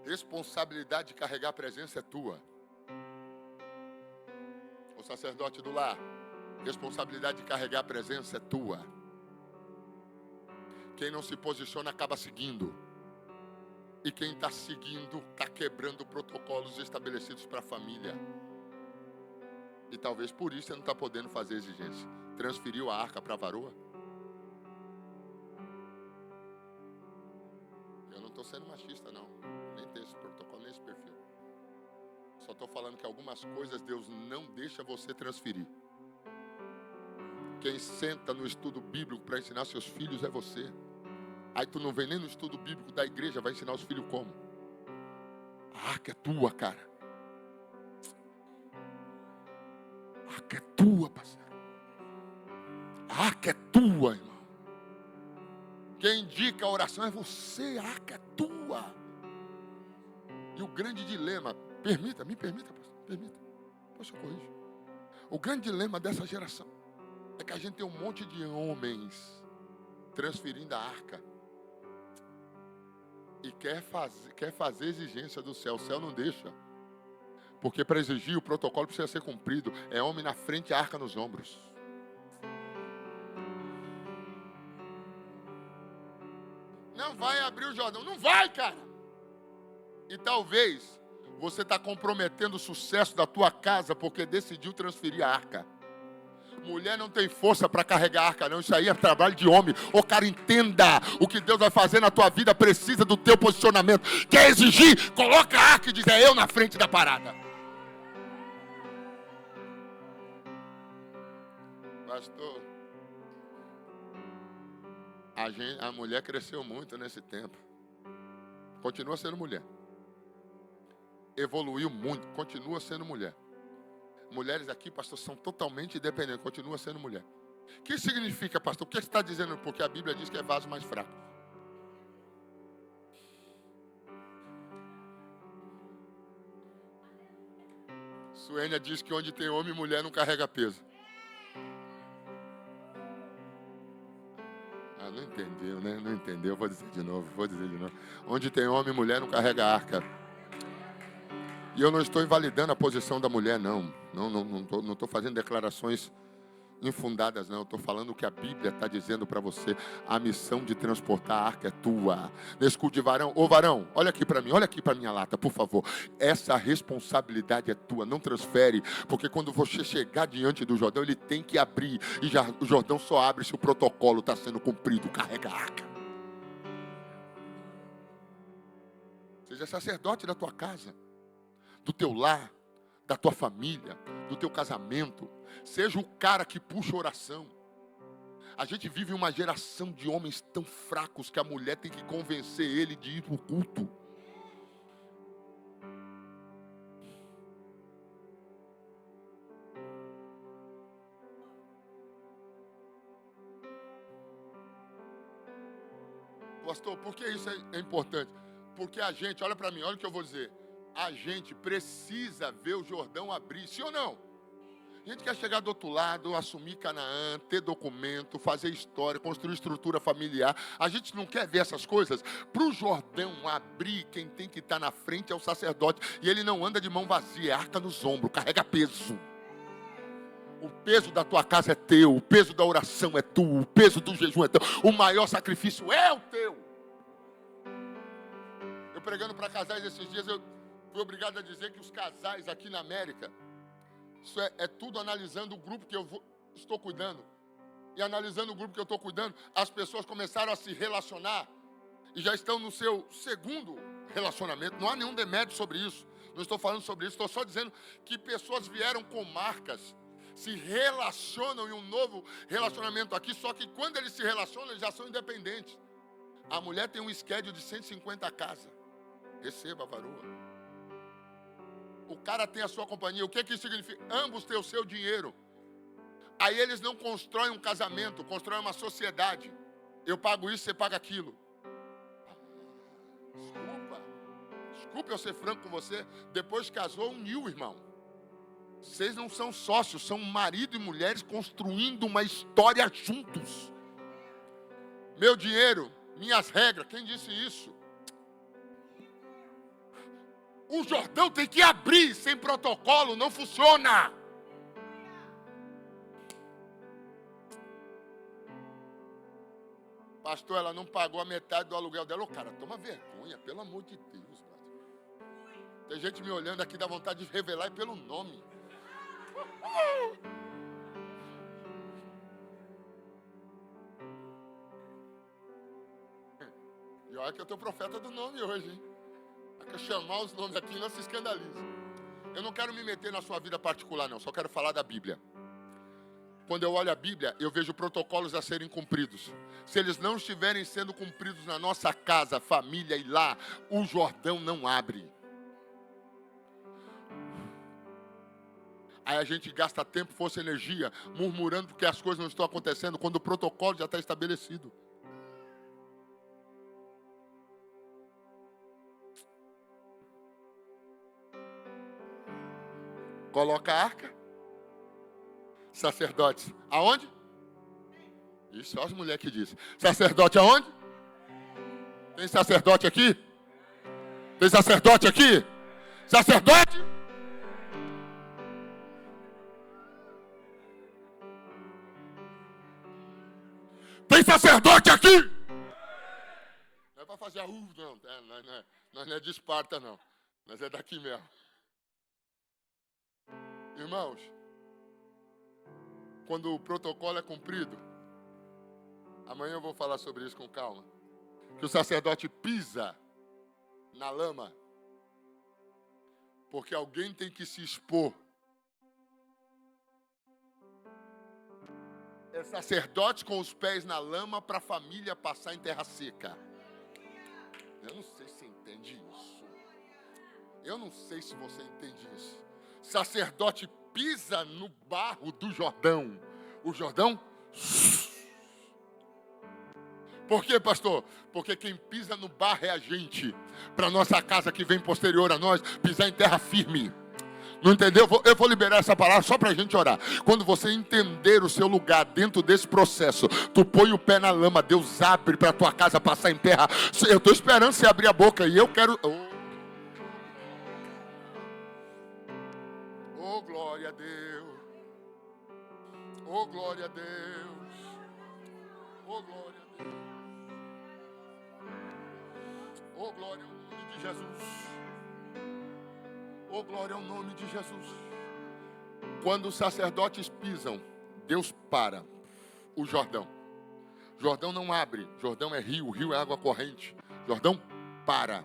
Responsabilidade de carregar a presença é tua. O sacerdote do lar, responsabilidade de carregar a presença é tua. Quem não se posiciona acaba seguindo. E quem está seguindo está quebrando protocolos estabelecidos para a família. E talvez por isso você não está podendo fazer exigência. Transferiu a arca para a varoa? Eu não estou sendo machista, não. Nem tem esse protocolo, nem esse perfil. Só estou falando que algumas coisas Deus não deixa você transferir. Quem senta no estudo bíblico para ensinar seus filhos é você. Aí tu não vem nem no estudo bíblico da igreja, vai ensinar os filhos como? A arca é tua, cara. A arca é tua, parceiro. A arca é tua, irmão. Quem indica a oração é você, a arca é tua. E o grande dilema, me permita, pastor, permita. Poxa, eu corrijo. O grande dilema dessa geração é que a gente tem um monte de homens transferindo a arca. E quer fazer exigência do céu. O céu não deixa. Porque para exigir o protocolo precisa ser cumprido. É homem na frente e a arca nos ombros. Não vai abrir o Jordão. Não vai, cara. E talvez você está comprometendo o sucesso da tua casa porque decidiu transferir a arca. Mulher não tem força para carregar a arca, não. Isso aí é trabalho de homem. Ô, cara, entenda. O que Deus vai fazer na tua vida precisa do teu posicionamento. Quer exigir? Coloca a arca e diz, é eu na frente da parada. Pastor, a mulher cresceu muito nesse tempo. Continua sendo mulher. Evoluiu muito. Continua sendo mulher. Mulheres aqui, pastor, são totalmente independentes. Continua sendo mulher. O que significa, pastor? O que você está dizendo? Porque a Bíblia diz que é vaso mais fraco. Suênia diz que onde tem homem e mulher não carrega peso. Ah, não entendeu, né? Não entendeu. Vou dizer de novo. Onde tem homem e mulher não carrega arca. E eu não estou invalidando a posição da mulher, não. Não estou fazendo declarações infundadas, não. Eu estou falando o que a Bíblia está dizendo para você. A missão de transportar a arca é tua. Nesse culto de varão. Ô varão, olha aqui para mim, olha aqui para minha lata, por favor. Essa responsabilidade é tua, não transfere. Porque quando você chegar diante do Jordão, ele tem que abrir. E o Jordão só abre se o protocolo está sendo cumprido. Carrega a arca. Seja sacerdote da tua casa, do teu lar, da tua família, do teu casamento. Seja o cara que puxa a oração. A gente vive uma geração de homens tão fracos que a mulher tem que convencer ele de ir para o culto. Pastor, por que isso é importante? Porque a gente, olha para mim, olha o que eu vou dizer. A gente precisa ver o Jordão abrir, sim ou não? A gente quer chegar do outro lado, assumir Canaã, ter documento, fazer história, construir estrutura familiar. A gente não quer ver essas coisas. Para o Jordão abrir, quem tem que estar na frente é o sacerdote. E ele não anda de mão vazia, é arca nos ombros, carrega peso. O peso da tua casa é teu, o peso da oração é tu, o peso do jejum é teu. O maior sacrifício é o teu. Eu pregando para casais esses dias, eu fui obrigado a dizer que os casais aqui na América, isso é tudo analisando o grupo que estou cuidando. E analisando o grupo que eu estou cuidando, as pessoas começaram a se relacionar e já estão no seu segundo relacionamento. Não há nenhum demérito sobre isso. Não estou falando sobre isso, estou só dizendo que pessoas vieram com marcas, se relacionam em um novo relacionamento aqui, só que quando eles se relacionam, eles já são independentes. A mulher tem um schedule de 150 casas. Receba a varoa. O cara tem a sua companhia. O que isso significa? Ambos têm o seu dinheiro. Aí eles não constroem um casamento, constroem uma sociedade. Eu pago isso, você paga aquilo. Desculpa eu ser franco com você. Depois que casou, uniu, irmão. Vocês não são sócios, são marido e mulheres construindo uma história juntos. Meu dinheiro, minhas regras, quem disse isso? O Jordão tem que abrir, sem protocolo não funciona. Pastor, ela não pagou a metade do aluguel dela. Ô, cara, toma vergonha, pelo amor de Deus. Tem gente me olhando aqui, dá vontade de revelar pelo nome. E olha que eu tô profeta do nome hoje, hein? É que chamar os nomes aqui não se escandaliza. Eu não quero me meter na sua vida particular, não. Só quero falar da Bíblia. Quando eu olho a Bíblia, eu vejo protocolos a serem cumpridos. Se eles não estiverem sendo cumpridos na nossa casa, família e lá, o Jordão não abre. Aí a gente gasta tempo, força e energia, murmurando porque as coisas não estão acontecendo, quando o protocolo já está estabelecido. Coloca a arca. Sacerdotes, aonde? Isso, só as mulheres que dizem. Sacerdote aonde? Tem sacerdote aqui? Tem sacerdote aqui? Sacerdote? Tem sacerdote aqui? Não é para fazer não. Nós não é de Esparta, não. Nós é daqui mesmo. Irmãos, quando o protocolo é cumprido, amanhã eu vou falar sobre isso com calma, que o sacerdote pisa na lama, porque alguém tem que se expor. É sacerdote com os pés na lama para a família passar em terra seca. Eu não sei se você entende isso. Eu não sei se você entende isso. Sacerdote pisa no barro do Jordão. O Jordão? Por quê, pastor? Porque quem pisa no barro é a gente. Para nossa casa que vem posterior a nós, pisar em terra firme. Não entendeu? Eu vou liberar essa palavra só para a gente orar. Quando você entender o seu lugar dentro desse processo, tu põe o pé na lama, Deus abre para a tua casa passar em terra. Eu estou esperando você abrir a boca e eu quero... Oh, glória a Deus. Oh, glória a Deus. Oh, glória a Deus. Oh, glória ao nome de Jesus. Oh, glória ao nome de Jesus. Quando os sacerdotes pisam, Deus para o Jordão. Jordão não abre. Jordão é rio, rio é água corrente. Jordão para.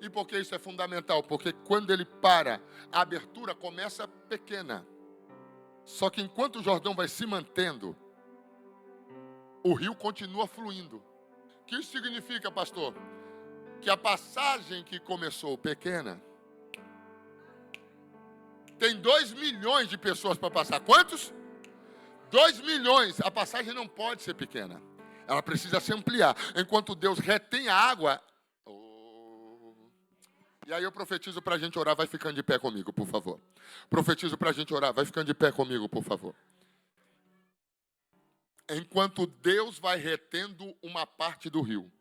E por que isso é fundamental? Porque quando ele para, a abertura começa pequena. Só que enquanto o Jordão vai se mantendo, o rio continua fluindo. O que isso significa, pastor? Que a passagem que começou pequena, tem 2 milhões de pessoas para passar. Quantos? 2 milhões. A passagem não pode ser pequena. Ela precisa se ampliar. Enquanto Deus retém a água... E aí eu profetizo para a gente orar, vai ficando de pé comigo, por favor. Profetizo para a gente orar, vai ficando de pé comigo, por favor. Enquanto Deus vai retendo uma parte do rio,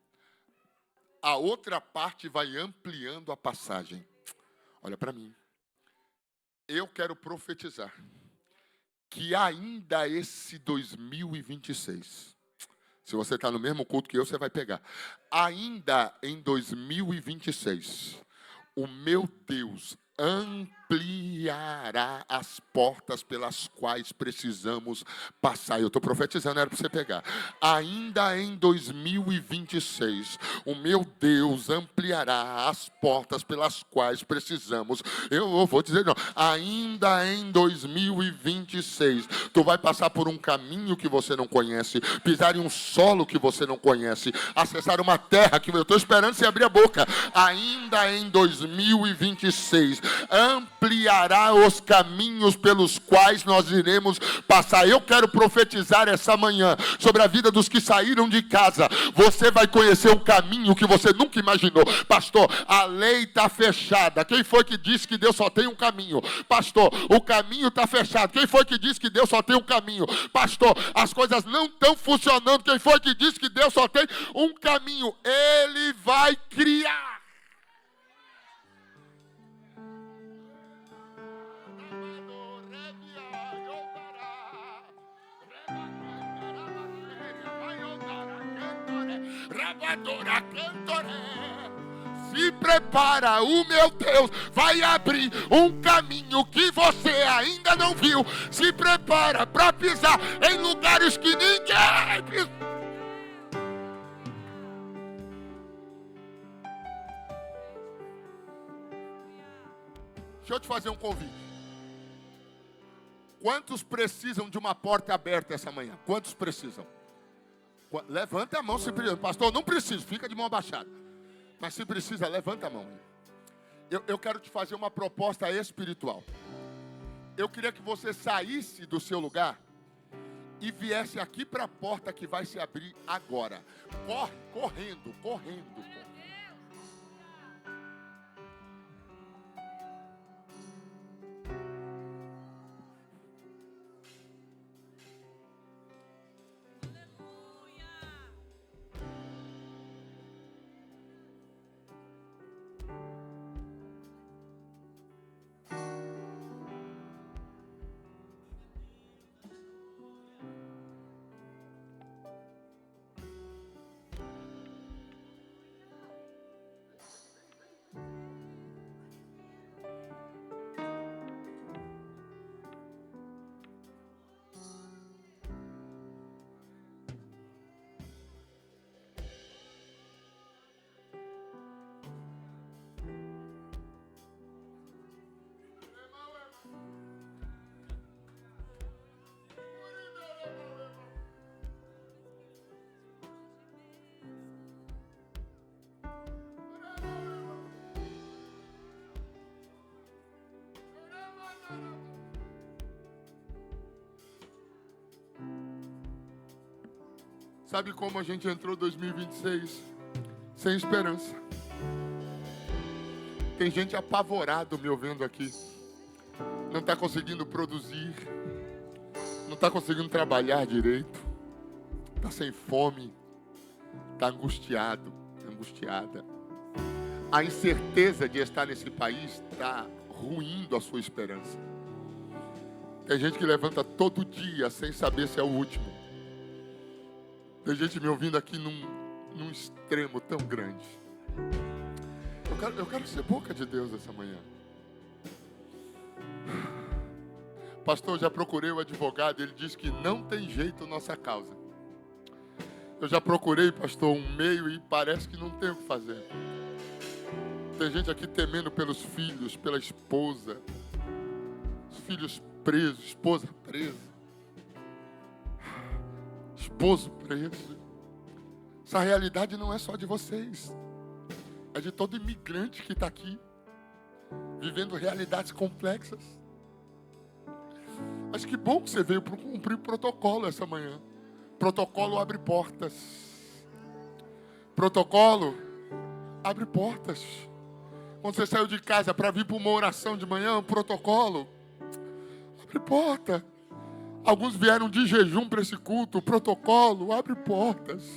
a outra parte vai ampliando a passagem. Olha para mim. Eu quero profetizar que ainda esse 2026, se você está no mesmo culto que eu, você vai pegar. Ainda em 2026, o meu Deus ampliará as portas pelas quais precisamos passar. Eu estou profetizando, era para você pegar. Ainda em 2026, o meu Deus ampliará as portas pelas quais precisamos. Eu vou dizer não. Ainda em 2026, tu vai passar por um caminho que você não conhece, pisar em um solo que você não conhece, acessar uma terra que eu estou esperando você abrir a boca. Ainda em 2026, ampliará ampliará os caminhos pelos quais nós iremos passar. Eu quero profetizar essa manhã sobre a vida dos que saíram de casa. Você vai conhecer um caminho que você nunca imaginou. Pastor, a lei está fechada. Quem foi que disse que Deus só tem um caminho? Pastor, o caminho está fechado. Quem foi que disse que Deus só tem um caminho? Pastor, as coisas não estão funcionando. Quem foi que disse que Deus só tem um caminho? Ele vai criar. Se prepara, o meu Deus vai abrir um caminho que você ainda não viu. Se prepara para pisar em lugares que ninguém pisou. Deixa eu te fazer um convite. Quantos precisam de uma porta aberta essa manhã? Quantos precisam? Levanta a mão se precisa. Pastor, não preciso, fica de mão abaixada. Mas se precisa, levanta a mão. Eu quero te fazer uma proposta espiritual. Eu queria que você saísse do seu lugar e viesse aqui para a porta que vai se abrir agora. Corre, correndo. Sabe como a gente entrou em 2026? Sem esperança. Tem gente apavorado me ouvindo aqui. Não está conseguindo produzir. Não está conseguindo trabalhar direito. Está sem fome. Está angustiado, angustiada. A incerteza de estar nesse país está ruindo a sua esperança. Tem gente que levanta todo dia sem saber se é o último. Tem gente me ouvindo aqui num extremo tão grande. Eu quero ser boca de Deus essa manhã. Pastor, já procurei o advogado, ele disse que não tem jeito nossa causa. Eu já procurei, pastor, um meio e parece que não tem o que fazer. Tem gente aqui temendo pelos filhos, pela esposa. Os filhos presos, esposa presa. Esposo preso. Essa realidade não é só de vocês. É de todo imigrante que está aqui. Vivendo realidades complexas. Mas que bom que você veio para cumprir protocolo essa manhã. Protocolo abre portas. Protocolo abre portas. Quando você saiu de casa para vir para uma oração de manhã, um protocolo abre porta. Alguns vieram de jejum para esse culto. O protocolo abre portas.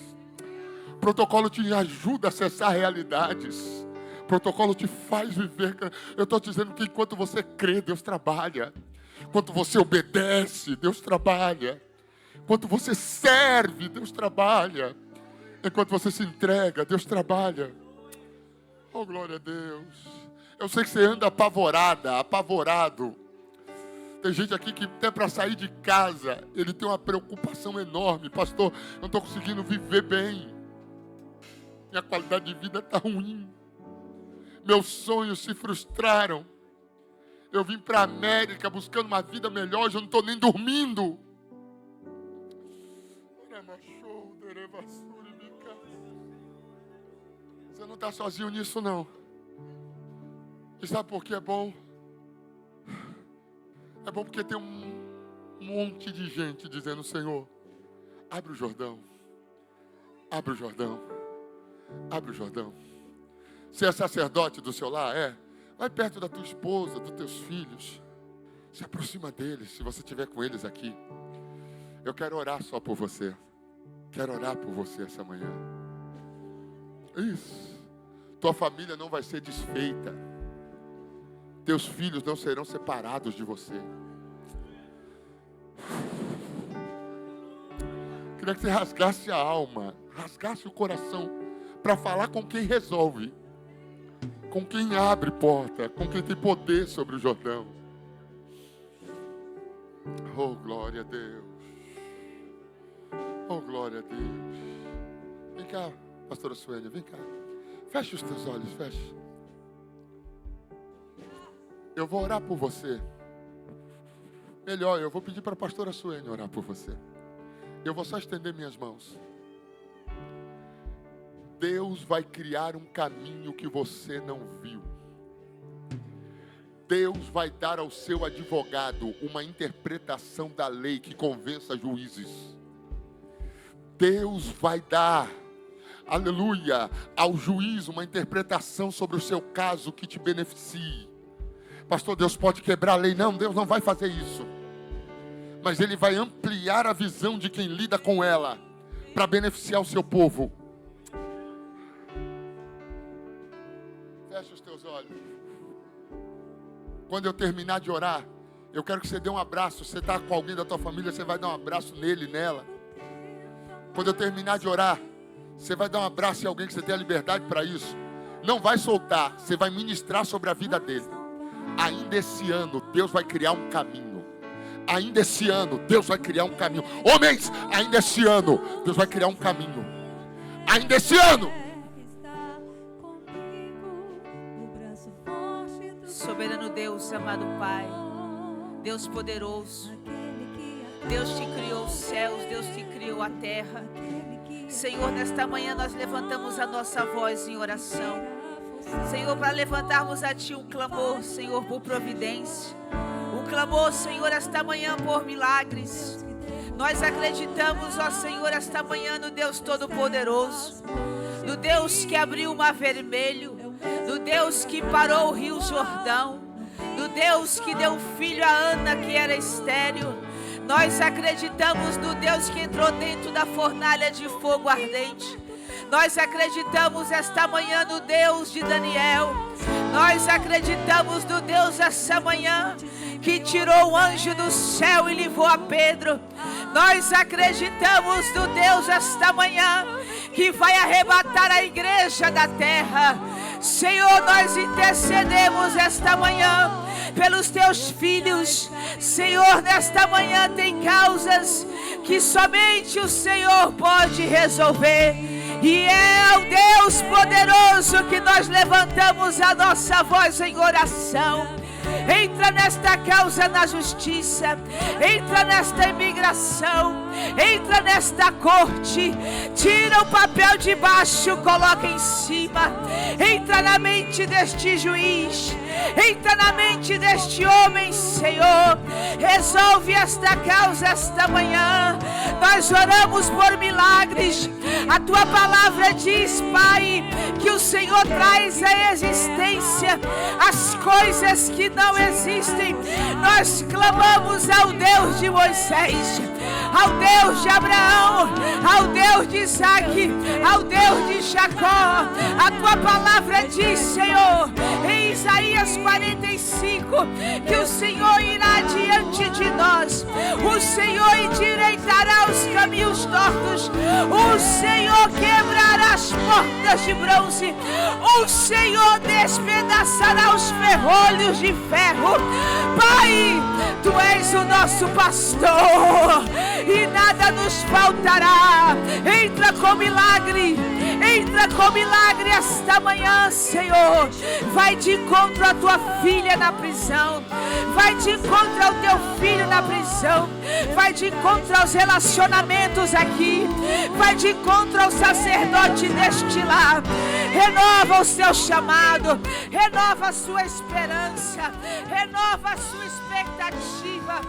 O protocolo te ajuda a acessar realidades. O protocolo te faz viver. Eu estou dizendo que enquanto você crê, Deus trabalha. Enquanto você obedece, Deus trabalha. Enquanto você serve, Deus trabalha. Enquanto você se entrega, Deus trabalha. Oh, glória a Deus. Eu sei que você anda apavorada, apavorado. Tem gente aqui que até para sair de casa, ele tem uma preocupação enorme. Pastor, eu não estou conseguindo viver bem. Minha qualidade de vida está ruim. Meus sonhos se frustraram. Eu vim para a América buscando uma vida melhor, hoje eu não estou nem dormindo. Você não está sozinho nisso, não. E sabe por que é bom? É bom porque tem um monte de gente dizendo: Senhor, abre o Jordão. Abre o Jordão. Abre o Jordão. Se é sacerdote do seu lar, vai perto da tua esposa, dos teus filhos. Se aproxima deles, se você estiver com eles aqui. Eu quero orar só por você. Quero orar por você essa manhã. Isso. Tua família não vai ser desfeita. Teus filhos não serão separados de você. Queria que você rasgasse a alma, rasgasse o coração, para falar com quem resolve, com quem abre porta, com quem tem poder sobre o Jordão. Oh, glória a Deus. Oh, glória a Deus. Vem cá, pastora Suênia, vem cá. Feche os teus olhos, feche. Eu vou orar por você. Melhor, eu vou pedir para a pastora Suênia orar por você. Eu vou só estender minhas mãos. Deus vai criar um caminho que você não viu. Deus vai dar ao seu advogado uma interpretação da lei que convença juízes. Deus vai dar, aleluia, ao juiz uma interpretação sobre o seu caso que te beneficie. Pastor, Deus pode quebrar a lei? Não, Deus não vai fazer isso. Mas Ele vai ampliar a visão de quem lida com ela, para beneficiar o seu povo. Fecha os teus olhos. Quando eu terminar de orar, eu quero que você dê um abraço. Você está com alguém da tua família, você vai dar um abraço nele, nela. Quando eu terminar de orar, você vai dar um abraço em alguém que você tem a liberdade para isso. Não vai soltar, você vai ministrar sobre a vida dele. Ainda esse ano, Deus vai criar um caminho. Ainda esse ano, Deus vai criar um caminho. Homens, ainda esse ano, Deus vai criar um caminho. Ainda esse ano. Soberano Deus, amado Pai, Deus poderoso, Deus que criou os céus, Deus que criou a terra. Senhor, nesta manhã nós levantamos a nossa voz em oração, Senhor, para levantarmos a Ti um clamor, Senhor, por providência, um clamor, Senhor, esta manhã por milagres. Nós acreditamos, ó Senhor, esta manhã no Deus Todo-Poderoso, no Deus que abriu o mar vermelho, no Deus que parou o rio Jordão, no Deus que deu filho a Ana que era estéril. Nós acreditamos no Deus que entrou dentro da fornalha de fogo ardente. Nós acreditamos esta manhã no Deus de Daniel. Nós acreditamos no Deus esta manhã que tirou o anjo do céu e levou a Pedro. Nós acreditamos no Deus esta manhã que vai arrebatar a igreja da terra. Senhor, nós intercedemos esta manhã pelos teus filhos. Senhor, nesta manhã tem causas que somente o Senhor pode resolver. E é o Deus poderoso que nós levantamos a nossa voz em oração. Entra nesta causa na justiça, entra nesta imigração, entra nesta corte, tira o papel de baixo, coloca em cima, entra na mente deste juiz, entra na mente deste homem, Senhor, resolve esta causa esta manhã. Nós oramos por milagres. A tua palavra diz, Pai, que o Senhor traz à existência as coisas que não existem. Nós clamamos ao Deus de Moisés, ao Deus de Abraão, ao Deus de Isaac, ao Deus de Jacó. A tua palavra diz, Senhor, em Isaías 45, que o Senhor irá diante de nós, o Senhor endireitará os caminhos tortos, o Senhor quebrará as portas de bronze, o Senhor despedaçará os ferrolhos de ferro. Pai, Tu és o nosso pastor e nada nos faltará. Entra com milagre, entra com milagre esta manhã, Senhor. Vai de encontro à tua filha na prisão, vai de encontro ao teu filho na prisão, vai de encontro aos relacionamentos relacionamentos aqui. Vai de encontro ao sacerdote deste lar. Renova o seu chamado. Renova a sua esperança. Renova a sua expectativa.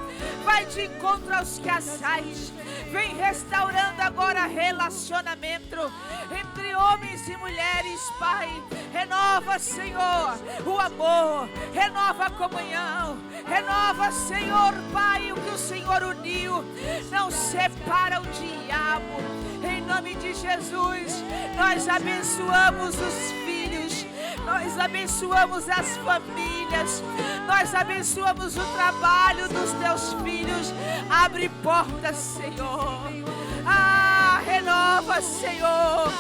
Vai de encontro aos casais. Vem restaurando agora relacionamento entre homens e mulheres, Pai. Renova, Senhor, o amor. Renova a comunhão. Renova, Senhor, Pai, o que o Senhor uniu. Não separa o diabo. Em nome de Jesus, nós abençoamos os filhos. Nós abençoamos as famílias. Nós abençoamos o trabalho dos teus filhos. Abre portas, Senhor. Renova, Senhor.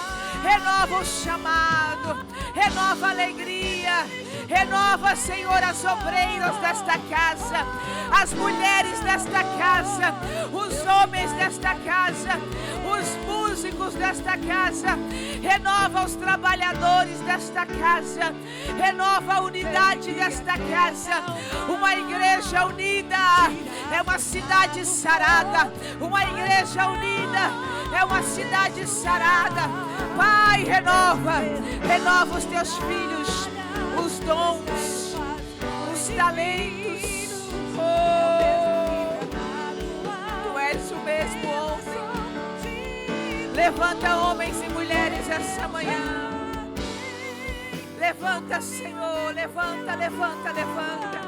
Renova o chamado. Renova a alegria. Renova, Senhor, as obreiras desta casa, as mulheres desta casa, os homens desta casa, os músicos desta casa. Renova os trabalhadores desta casa. Renova a unidade desta casa. Uma igreja unida é uma cidade sarada. Uma igreja unida é uma cidade sarada. Pai, renova os teus filhos, os dons, os talentos. Tu és o mesmo ontem. Levanta homens e mulheres essa manhã. Levanta, Senhor, levanta, levanta, levanta.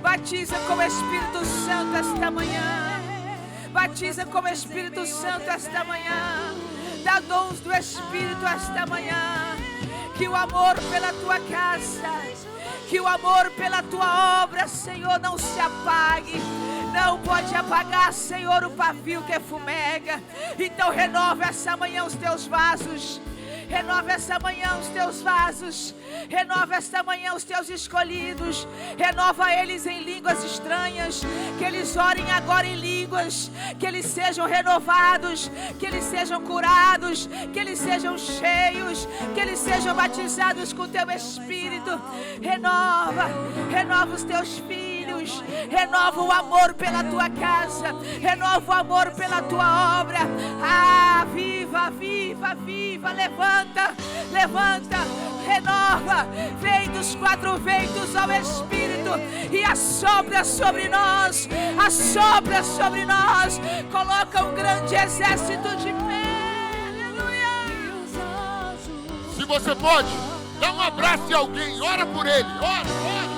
Batiza com o Espírito Santo esta manhã. Batiza com o Espírito Santo esta manhã. Dá dons do Espírito esta manhã. Que o amor pela tua casa, que o amor pela tua obra, Senhor, não se apague. Não pode apagar, Senhor, o pavio que fumega. Então renova essa manhã os teus vasos. Renova essa manhã os teus vasos. Renova esta manhã os teus escolhidos. Renova eles em línguas estranhas. Que eles orem agora em línguas. Que eles sejam renovados. Que eles sejam curados. Que eles sejam cheios. Que eles sejam batizados com o teu Espírito. Renova os teus filhos. Renova o amor pela tua casa. Renova o amor pela tua obra. Viva, viva, viva. Levanta, renova. Vem dos quatro ventos ao Espírito e assopra sobre nós. Assopra sobre nós. Coloca um grande exército de pé. Aleluia. Se você pode, dá um abraço em alguém. Ora por ele. Ora.